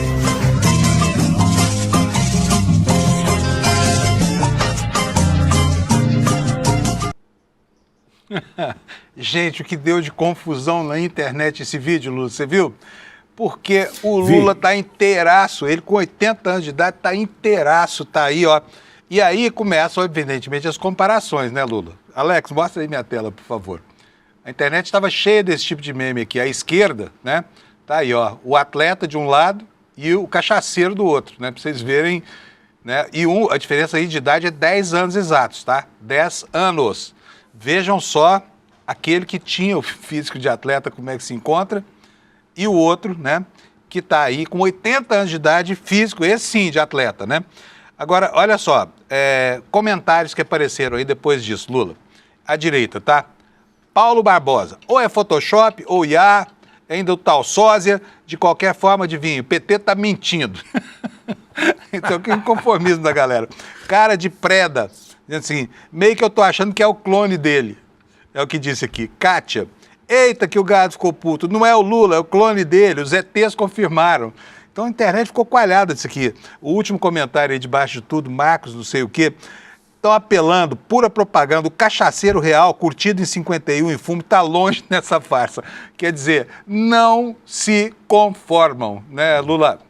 Gente, o que deu de confusão na internet esse vídeo, Lula, você viu? Porque o Lula tá inteiraço, ele com 80 anos de idade tá inteiraço, tá aí, ó. E aí começam, evidentemente, as comparações, né, Lula? Alex, mostra aí minha tela, por favor. A internet estava cheia desse tipo de meme aqui. À esquerda, né, tá aí, ó, o atleta de um lado e o cachaceiro do outro, né, pra vocês verem, né? E a diferença aí de idade é 10 anos exatos, tá? 10 anos. Vejam só aquele que tinha o físico de atleta, como é que se encontra, e o outro, né, que está aí com 80 anos de idade, físico, esse sim, de atleta, né? Agora, olha só, comentários que apareceram aí depois disso, Lula. À direita, tá? Paulo Barbosa, ou é Photoshop, ou IA, ainda o tal sósia, de qualquer forma, adivinha, o PT tá mentindo. Então, que inconformismo da galera. Cara de preda. Assim, meio que eu tô achando que é o clone dele. É o que disse aqui. Kátia, eita que o gado ficou puto. Não é o Lula, é o clone dele. Os ETs confirmaram. Então a internet ficou coalhada disso aqui. O último comentário aí debaixo de tudo, Marcos, não sei o quê. Estão apelando, pura propaganda. O cachaceiro real, curtido em 51 em fumo, está longe nessa farsa. Quer dizer, não se conformam, né, Lula?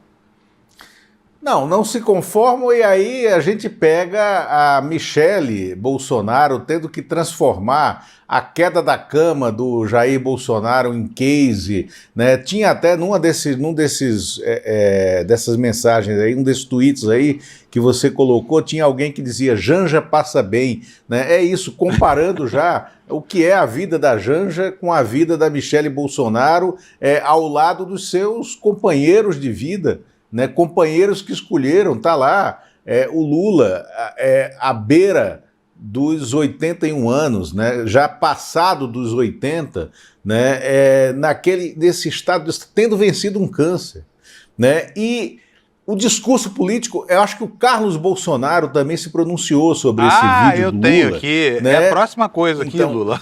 Não se conformam, e aí a gente pega a Michele Bolsonaro tendo que transformar a queda da cama do Jair Bolsonaro em case, né? Tinha até dessas mensagens aí, um desses tweets aí que você colocou, tinha alguém que dizia Janja passa bem, né? É isso, comparando já o que é a vida da Janja com a vida da Michele Bolsonaro ao lado dos seus companheiros de vida, né, companheiros que escolheram, tá lá, o Lula à beira dos 81 anos, né, já passado dos 80, né, nesse estado, tendo vencido um câncer, né, e o discurso político, eu acho que o Carlos Bolsonaro também se pronunciou sobre esse vídeo do Lula. Tenho aqui, né? É a próxima coisa aqui, então, Lula.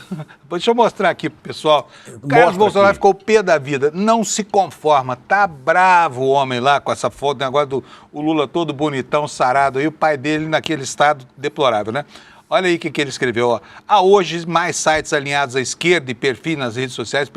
Deixa eu mostrar aqui pro pessoal. O Carlos Bolsonaro ficou o pé da vida, não se conforma, tá bravo o homem lá com essa foto, negócio do o Lula todo bonitão, sarado, e o pai dele naquele estado deplorável, né? Olha aí o que ele escreveu, ó. Há hoje mais sites alinhados à esquerda e perfis nas redes sociais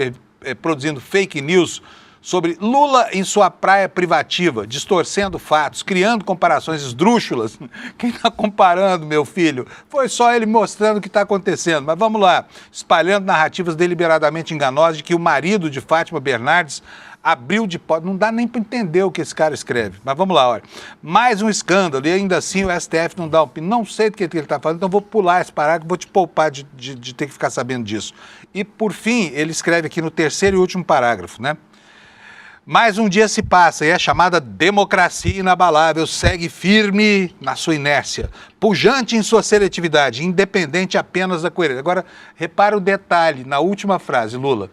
produzindo fake news sobre Lula em sua praia privativa, distorcendo fatos, criando comparações esdrúxulas. Quem está comparando, meu filho? Foi só ele mostrando o que está acontecendo. Mas vamos lá, espalhando narrativas deliberadamente enganosas de que o marido de Fátima Bernardes abriu de porta. Não dá nem para entender o que esse cara escreve. Mas vamos lá, olha. Mais um escândalo e ainda assim o STF não dá opinião. Não sei do que ele está falando, então vou pular esse parágrafo, vou te poupar de ter que ficar sabendo disso. E por fim, ele escreve aqui no terceiro e último parágrafo, né? Mais um dia se passa e a chamada democracia inabalável segue firme na sua inércia, pujante em sua seletividade, independente apenas da coerência. Agora, repara o detalhe na última frase, Lula.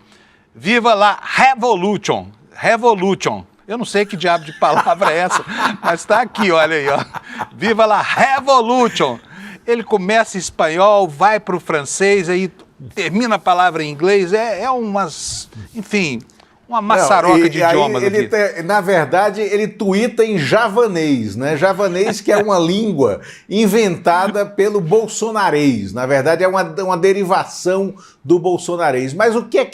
Viva la revolution, revolution. Eu não sei que diabo de palavra é essa, mas está aqui, olha aí, ó. Viva la revolution. Ele começa em espanhol, vai para o francês, aí termina a palavra em inglês, enfim... Uma maçaroca de idiomas aqui. Na verdade, ele tuita em javanês, né? Javanês que é uma língua inventada pelo bolsonarês. Na verdade, é uma derivação do bolsonarês. Mas o que é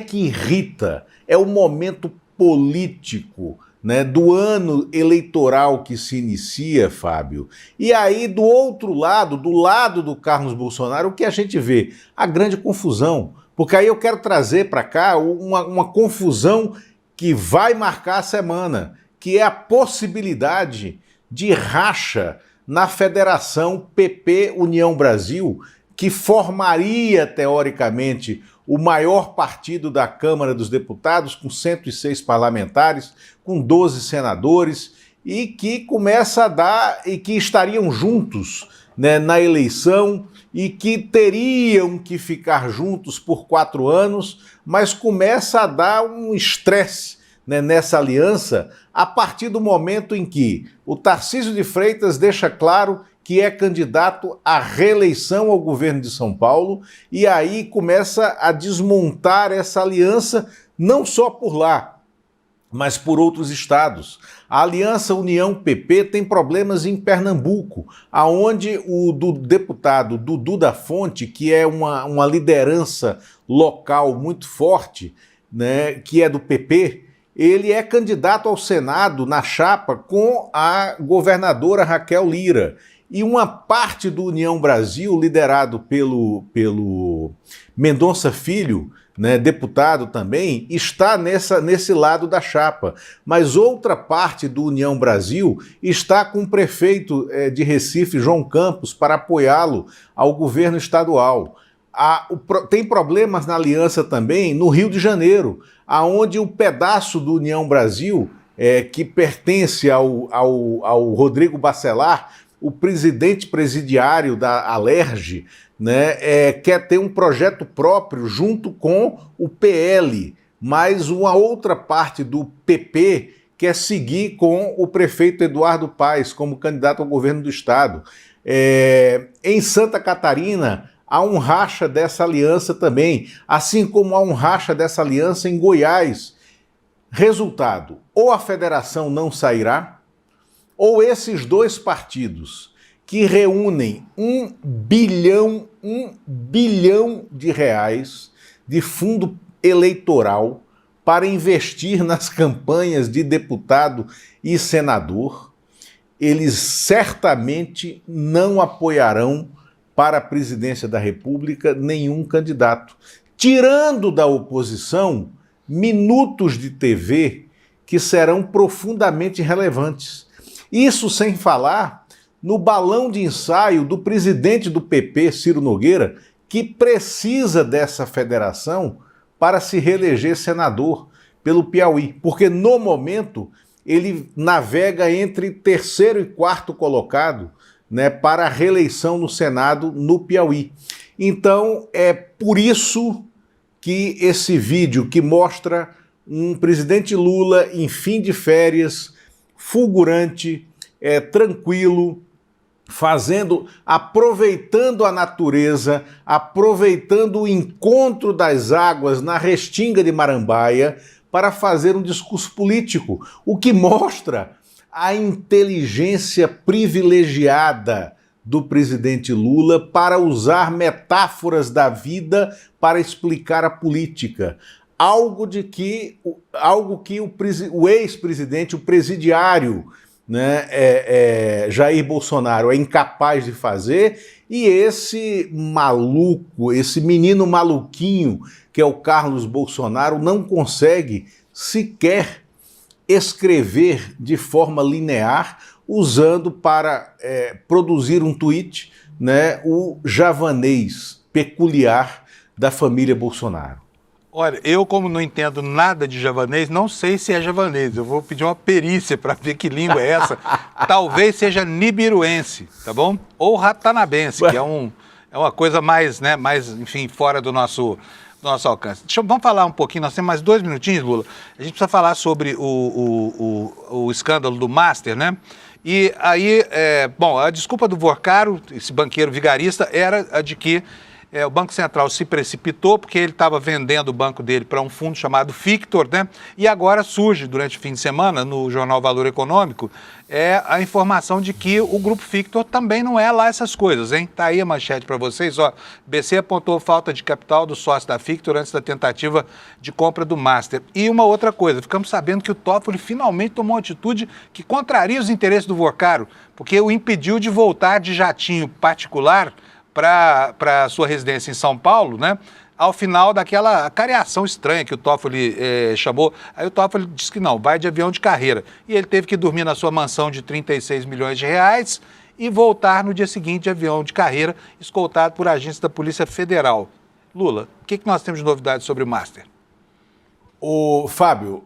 que irrita? É o momento político, né, do ano eleitoral que se inicia, Fábio. E aí, do outro lado, do lado do Carlos Bolsonaro, o que a gente vê? A grande confusão. Porque aí eu quero trazer para cá uma confusão que vai marcar a semana, que é a possibilidade de racha na federação PP-União Brasil, que formaria, teoricamente, o maior partido da Câmara dos Deputados, com 106 parlamentares, com 12 senadores, e que começa a dar, e que estariam juntos né, na eleição e que teriam que ficar juntos por 4 anos, mas começa a dar um estresse, né, nessa aliança a partir do momento em que o Tarcísio de Freitas deixa claro que é candidato à reeleição ao governo de São Paulo e aí começa a desmontar essa aliança não só por lá, mas por outros estados. A Aliança União-PP tem problemas em Pernambuco, aonde o deputado Dudu da Fonte, que é uma liderança local muito forte, né, que é do PP, ele é candidato ao Senado na chapa com a governadora Raquel Lira. E uma parte do União Brasil, liderado pelo Mendonça Filho, né, deputado também, está nesse lado da chapa. Mas outra parte do União Brasil está com o prefeito de Recife, João Campos, para apoiá-lo ao governo estadual. Tem problemas na aliança também no Rio de Janeiro, aonde o pedaço do União Brasil, que pertence ao Rodrigo Bacelar, o presidente presidiário da Alerj, né, quer ter um projeto próprio junto com o PL, mas uma outra parte do PP quer seguir com o prefeito Eduardo Paes como candidato ao governo do estado. Em Santa Catarina, há um racha dessa aliança também, assim como há um racha dessa aliança em Goiás. Resultado, ou a federação não sairá, ou esses dois partidos que reúnem um bilhão de reais de fundo eleitoral para investir nas campanhas de deputado e senador, eles certamente não apoiarão para a presidência da República nenhum candidato, tirando da oposição minutos de TV que serão profundamente relevantes. Isso sem falar no balão de ensaio do presidente do PP, Ciro Nogueira, que precisa dessa federação para se reeleger senador pelo Piauí, porque no momento ele navega entre terceiro e quarto colocado, né, para a reeleição no Senado no Piauí. Então é por isso que esse vídeo que mostra um presidente Lula em fim de férias, fulgurante, tranquilo, aproveitando a natureza, aproveitando o encontro das águas na Restinga de Marambaia para fazer um discurso político, o que mostra a inteligência privilegiada do presidente Lula para usar metáforas da vida para explicar a política. Algo que o ex-presidente, o presidiário, né, Jair Bolsonaro é incapaz de fazer, e esse maluco, esse menino maluquinho que é o Carlos Bolsonaro não consegue sequer escrever de forma linear, usando para produzir um tweet, né, o javanês peculiar da família Bolsonaro. Olha, eu como não entendo nada de javanês, não sei se é javanês. Eu vou pedir uma perícia para ver que língua é essa. Talvez seja nibiruense, tá bom? Ou ratanabense, que é uma coisa mais, né, enfim, fora do nosso alcance. Vamos falar um pouquinho, nós temos mais 2 minutinhos, Lula. A gente precisa falar sobre o escândalo do Master, né? E aí, a desculpa do Vorcaro, esse banqueiro vigarista, era a de que o Banco Central se precipitou porque ele estava vendendo o banco dele para um fundo chamado Fictor, né? E agora surge, durante o fim de semana, no jornal Valor Econômico, a informação de que o Grupo Fictor também não é lá essas coisas, hein? Tá aí a manchete para vocês, ó. BC apontou falta de capital do sócio da Fictor antes da tentativa de compra do Master. E uma outra coisa, ficamos sabendo que o Toffoli finalmente tomou uma atitude que contraria os interesses do Vorcaro, porque o impediu de voltar de jatinho particular para sua residência em São Paulo, né? Ao final daquela careação estranha que o Toffoli chamou. Aí o Toffoli disse que não, vai de avião de carreira. E ele teve que dormir na sua mansão de 36 milhões de reais e voltar no dia seguinte de avião de carreira, escoltado por agentes da Polícia Federal. Lula, o que nós temos de novidade sobre o Master? Fábio,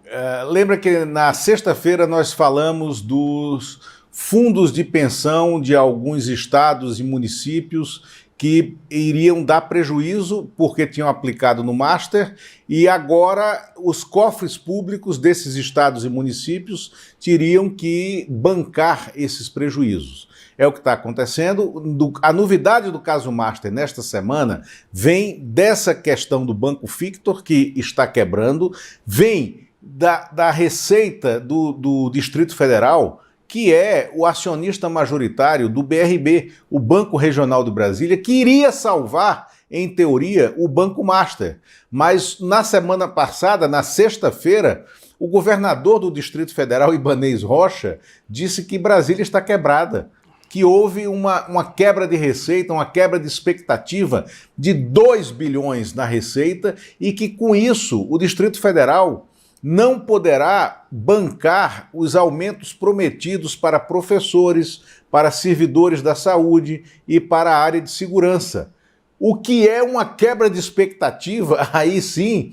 lembra que na sexta-feira nós falamos dos fundos de pensão de alguns estados e municípios que iriam dar prejuízo porque tinham aplicado no Master, e agora os cofres públicos desses estados e municípios teriam que bancar esses prejuízos. É o que está acontecendo. A novidade do caso Master nesta semana vem dessa questão do Banco Victor, que está quebrando, vem da Receita do Distrito Federal, que é o acionista majoritário do BRB, o Banco Regional de Brasília, que iria salvar, em teoria, o Banco Master. Mas na semana passada, na sexta-feira, o governador do Distrito Federal, Ibanez Rocha, disse que Brasília está quebrada, que houve uma quebra de receita, uma quebra de expectativa de 2 bilhões na receita e que, com isso, o Distrito Federal não poderá bancar os aumentos prometidos para professores, para servidores da saúde e para a área de segurança. O que é uma quebra de expectativa, aí sim,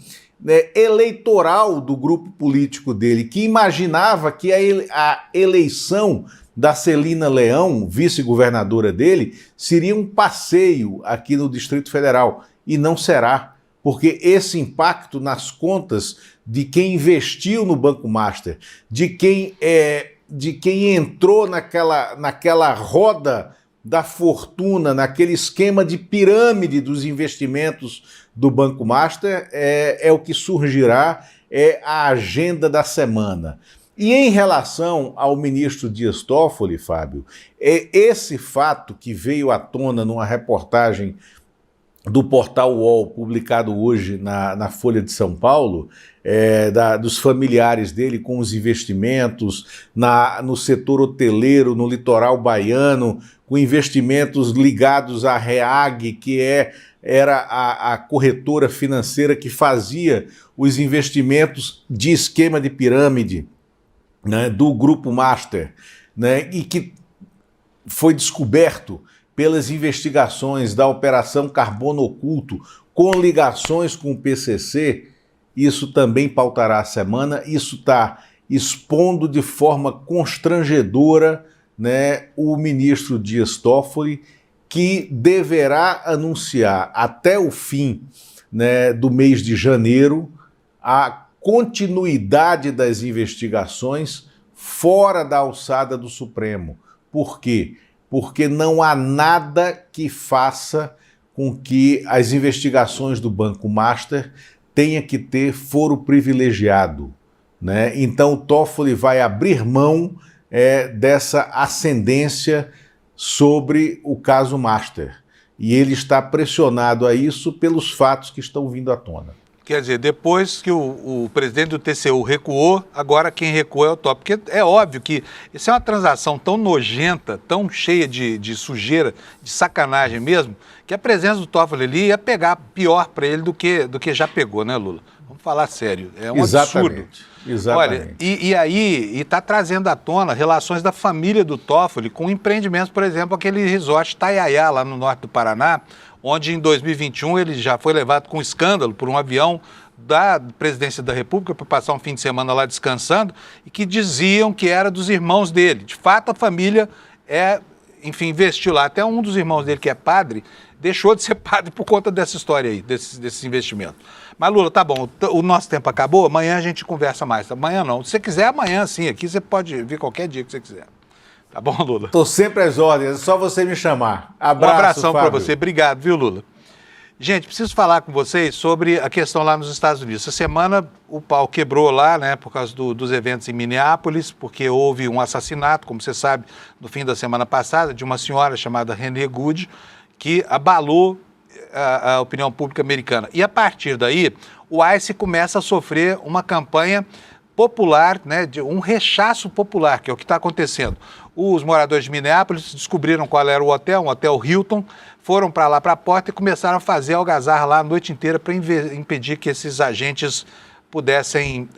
eleitoral do grupo político dele, que imaginava que a eleição da Celina Leão, vice-governadora dele, seria um passeio aqui no Distrito Federal. E não será, porque esse impacto nas contas de quem investiu no Banco Master, de quem entrou naquela roda da fortuna, naquele esquema de pirâmide dos investimentos do Banco Master, é o que surgirá, é a agenda da semana. E em relação ao ministro Dias Toffoli, Fábio, esse fato que veio à tona numa reportagem do portal UOL, publicado hoje na Folha de São Paulo, dos familiares dele com os investimentos no setor hoteleiro, no litoral baiano, com investimentos ligados à REAG, que era a corretora financeira que fazia os investimentos de esquema de pirâmide, né, do Grupo Master, né, e que foi descoberto pelas investigações da Operação Carbono Oculto, com ligações com o PCC. Isso também pautará a semana. Isso está expondo de forma constrangedora, né, o ministro Dias Toffoli, que deverá anunciar até o fim, né, do mês de janeiro a continuidade das investigações fora da alçada do Supremo. Por quê? Porque não há nada que faça com que as investigações do Banco Master tenha que ter foro privilegiado, né? Então o Toffoli vai abrir mão dessa ascendência sobre o caso Master. E ele está pressionado a isso pelos fatos que estão vindo à tona. Quer dizer, depois que o presidente do TCU recuou, agora quem recua é o Toffoli. Porque é óbvio que isso é uma transação tão nojenta, tão cheia de sujeira, de sacanagem mesmo, que a presença do Toffoli ali ia pegar pior para ele do que já pegou, né, Lula? Vamos falar sério, é um absurdo. Exatamente. Olha, e está trazendo à tona relações da família do Toffoli com empreendimentos, por exemplo, aquele resort Taiaiá, lá no norte do Paraná, onde em 2021 ele já foi levado com escândalo por um avião da Presidência da República para passar um fim de semana lá descansando e que diziam que era dos irmãos dele. De fato, a família investiu lá. Até um dos irmãos dele, que é padre, deixou de ser padre por conta dessa história aí, desses investimentos. Mas, Lula, tá bom, o nosso tempo acabou, amanhã a gente conversa mais. Amanhã não. Se você quiser, amanhã sim, aqui você pode vir qualquer dia que você quiser. Tá bom, Lula? Estou sempre às ordens, é só você me chamar. Abraço, um abração para Fábio. você. Obrigado, viu, Lula? Gente, preciso falar com vocês sobre a questão lá nos Estados Unidos. Essa semana o pau quebrou lá, né, por causa dos eventos em Minneapolis, porque houve um assassinato, como você sabe, no fim da semana passada, de uma senhora chamada Renee Good, que abalou a opinião pública americana. E a partir daí, o ICE começa a sofrer uma campanha popular, né, de um rechaço popular, que é o que está acontecendo. Os moradores de Minneapolis descobriram qual era o hotel, um hotel Hilton, foram para lá, para a porta, e começaram a fazer algazarra lá a noite inteira para impedir que esses agentes pudessem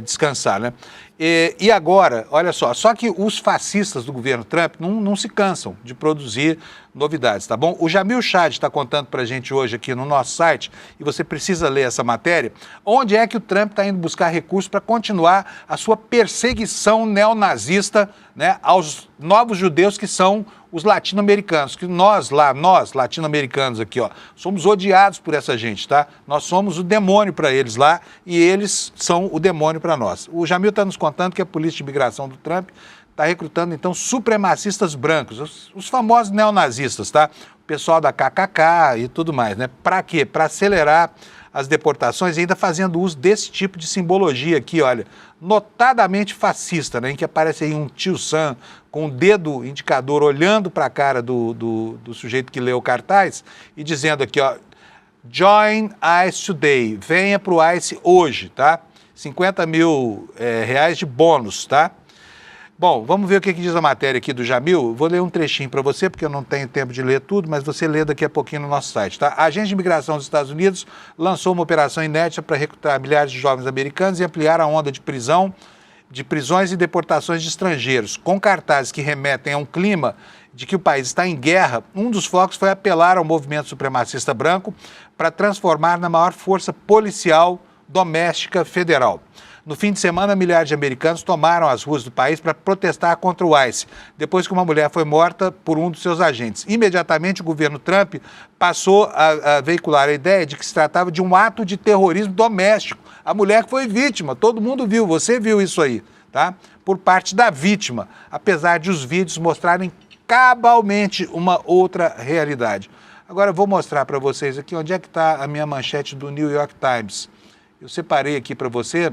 descansar, né? E agora, olha só que os fascistas do governo Trump não se cansam de produzir novidades, tá bom? O Jamil Chad está contando para a gente hoje aqui no nosso site, e você precisa ler essa matéria, onde é que o Trump está indo buscar recursos para continuar a sua perseguição neonazista, né, aos novos judeus que são os latino-americanos, que nós latino-americanos aqui, ó, somos odiados por essa gente, tá? Nós somos o demônio para eles lá e eles são o demônio para nós. O Jamil está nos contando que a polícia de imigração do Trump está recrutando, então, supremacistas brancos, os famosos neonazistas, tá? O pessoal da KKK e tudo mais, né? Para quê? Para acelerar as deportações e ainda fazendo uso desse tipo de simbologia aqui, olha, notadamente fascista, né? Em que aparece aí um tio Sam com o dedo indicador olhando para a cara do sujeito que leu o cartaz e dizendo aqui, ó, Join ICE today, venha para o ICE hoje, tá? 50 mil reais de bônus, tá? Bom, vamos ver o que diz a matéria aqui do Jamil. Vou ler um trechinho para você, porque eu não tenho tempo de ler tudo, mas você lê daqui a pouquinho no nosso site, tá? A Agência de Imigração dos Estados Unidos lançou uma operação inédita para recrutar milhares de jovens americanos e ampliar a onda de prisões e deportações de estrangeiros. Com cartazes que remetem a um clima de que o país está em guerra, um dos focos foi apelar ao movimento supremacista branco para transformar na maior força policial doméstica federal. No fim de semana, milhares de americanos tomaram as ruas do país para protestar contra o ICE, depois que uma mulher foi morta por um dos seus agentes. Imediatamente, o governo Trump passou a veicular a ideia de que se tratava de um ato de terrorismo doméstico. A mulher que foi vítima, todo mundo viu, você viu isso aí, tá? Por parte da vítima, apesar de os vídeos mostrarem cabalmente uma outra realidade. Agora, eu vou mostrar para vocês aqui onde é que está a minha manchete do New York Times. Eu separei aqui para você,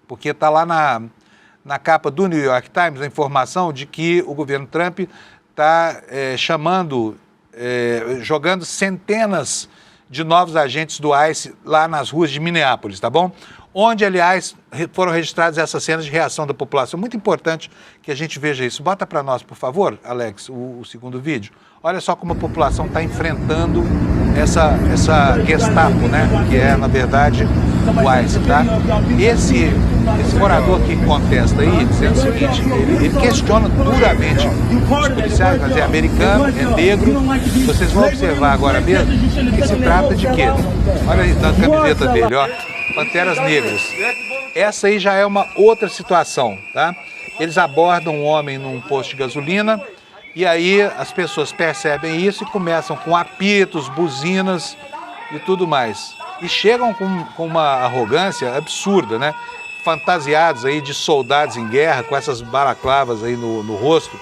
porque está lá na capa do New York Times a informação de que o governo Trump está jogando centenas de novos agentes do ICE lá nas ruas de Minneapolis, tá bom? Onde, aliás, foram registradas essas cenas de reação da população. Muito importante que a gente veja isso. Bota para nós, por favor, Alex, o segundo vídeo. Olha só como a população está enfrentando essa Gestapo, né? Que é, na verdade, o ICE, tá? Esse morador que contesta aí, dizendo o seguinte, ele questiona duramente os policiais, mas é americano, é negro. Vocês vão observar agora mesmo que se trata de quê? Olha aí, na camiseta dele, ó, Panteras Negras. Essa aí já é uma outra situação, tá? Eles abordam um homem num posto de gasolina e aí as pessoas percebem isso e começam com apitos, buzinas e tudo mais. E chegam com uma arrogância absurda, né? Fantasiados aí de soldados em guerra, com essas balaclavas aí no rosto.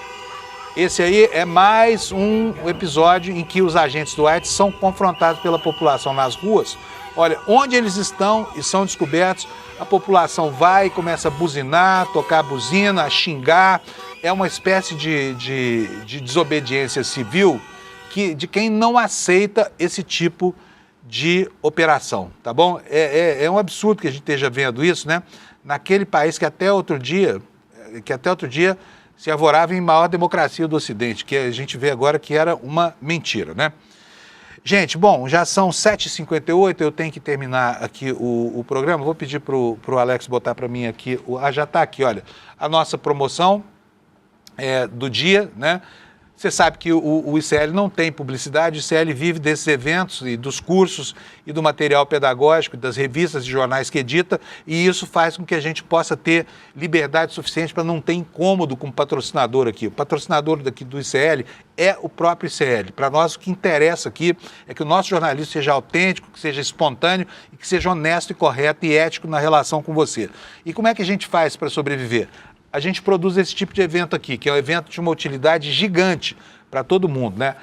Esse aí é mais um episódio em que os agentes do ICE são confrontados pela população nas ruas. Olha, onde eles estão e são descobertos, a população vai e começa a buzinar, tocar buzina, a xingar. É uma espécie de desobediência civil de quem não aceita esse tipo de operação, tá bom? É um absurdo que a gente esteja vendo isso, né? Naquele país que até outro dia se arvorava em maior democracia do Ocidente, que a gente vê agora que era uma mentira, né? Gente, bom, já são 7h58, eu tenho que terminar aqui o programa. Vou pedir para o Alex botar para mim aqui, já está aqui, olha, a nossa promoção do dia, né? Você sabe que o ICL não tem publicidade, o ICL vive desses eventos e dos cursos e do material pedagógico, das revistas e jornais que edita, e isso faz com que a gente possa ter liberdade suficiente para não ter incômodo com o patrocinador aqui. O patrocinador daqui do ICL é o próprio ICL. Para nós, o que interessa aqui é que o nosso jornalismo seja autêntico, que seja espontâneo e que seja honesto e correto e ético na relação com você. E como é que a gente faz para sobreviver? A gente produz esse tipo de evento aqui, que é um evento de uma utilidade gigante para todo mundo, né?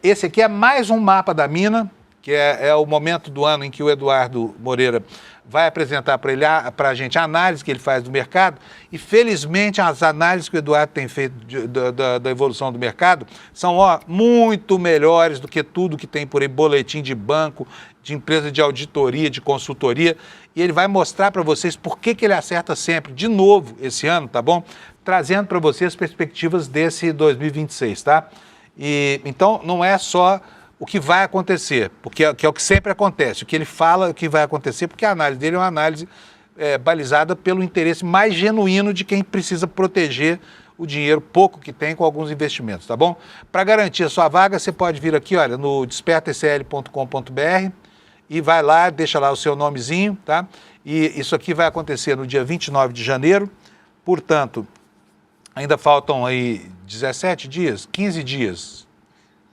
Esse aqui é mais um mapa da mina, que é o momento do ano em que o Eduardo Moreira vai apresentar para a gente a análise que ele faz do mercado, e felizmente as análises que o Eduardo tem feito da evolução do mercado são muito melhores do que tudo que tem por aí, boletim de banco, de empresa de auditoria, de consultoria, e ele vai mostrar para vocês por que ele acerta sempre, de novo, esse ano, tá bom? Trazendo para vocês perspectivas desse 2026, tá? E então não é só o que vai acontecer, porque que é o que sempre acontece, o que ele fala, o que vai acontecer, porque a análise dele é uma análise balizada pelo interesse mais genuíno de quem precisa proteger o dinheiro pouco que tem com alguns investimentos, tá bom? Para garantir a sua vaga, você pode vir aqui, olha, no despertasl.com.br e vai lá, deixa lá o seu nomezinho, tá? E isso aqui vai acontecer no dia 29 de janeiro, portanto, ainda faltam aí 17 dias, 15 dias,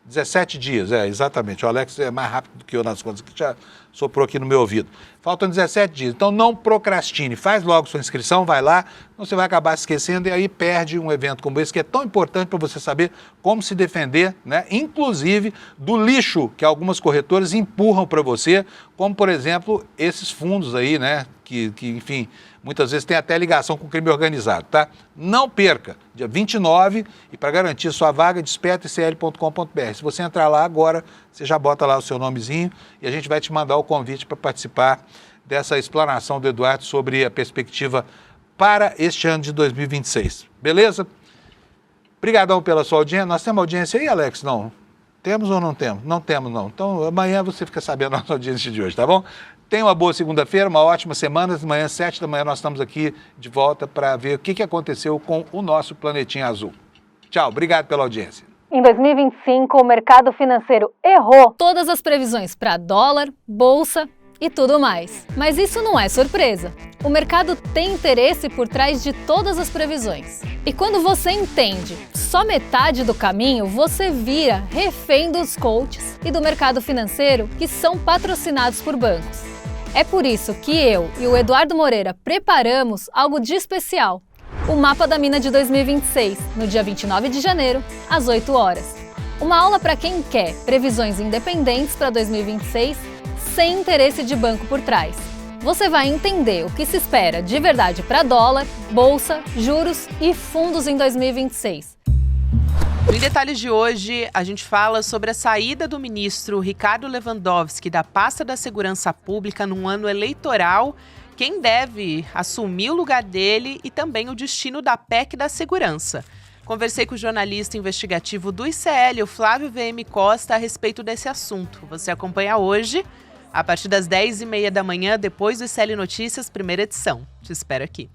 17 dias, exatamente. O Alex é mais rápido do que eu nas contas, que já soprou aqui no meu ouvido. Faltam 17 dias, então não procrastine, faz logo sua inscrição, vai lá, você vai acabar se esquecendo e aí perde um evento como esse, que é tão importante para você saber como se defender, né? Inclusive do lixo que algumas corretoras empurram para você, como por exemplo esses fundos aí, né? Que enfim, muitas vezes tem até ligação com o crime organizado, tá? Não perca, dia 29, e para garantir sua vaga, despertasl.com.br. Se você entrar lá agora, você já bota lá o seu nomezinho e a gente vai te mandar o convite para participar dessa explanação do Eduardo sobre a perspectiva para este ano de 2026. Beleza? Obrigadão pela sua audiência. Nós temos audiência aí, Alex? Não? Temos ou não temos? Não temos, não. Então, amanhã você fica sabendo a nossa audiência de hoje, tá bom? Tenha uma boa segunda-feira, uma ótima semana. Amanhã, 7 da manhã, nós estamos aqui de volta para ver o que aconteceu com o nosso planetinha azul. Tchau, obrigado pela audiência. Em 2025, o mercado financeiro errou todas as previsões para dólar, bolsa e tudo mais. Mas isso não é surpresa. O mercado tem interesse por trás de todas as previsões. E quando você entende só metade do caminho, você vira refém dos coaches e do mercado financeiro que são patrocinados por bancos. É por isso que eu e o Eduardo Moreira preparamos algo de especial. O Mapa da Mina de 2026, no dia 29 de janeiro, às 8 horas. Uma aula para quem quer previsões independentes para 2026, sem interesse de banco por trás. Você vai entender o que se espera de verdade para dólar, bolsa, juros e fundos em 2026. No Em Detalhes de hoje, a gente fala sobre a saída do ministro Ricardo Lewandowski da pasta da Segurança Pública num ano eleitoral, quem deve assumir o lugar dele e também o destino da PEC da Segurança. Conversei com o jornalista investigativo do ICL, o Flávio VM Costa, a respeito desse assunto. Você acompanha hoje, a partir das 10h30 da manhã, depois do ICL Notícias, primeira edição. Te espero aqui.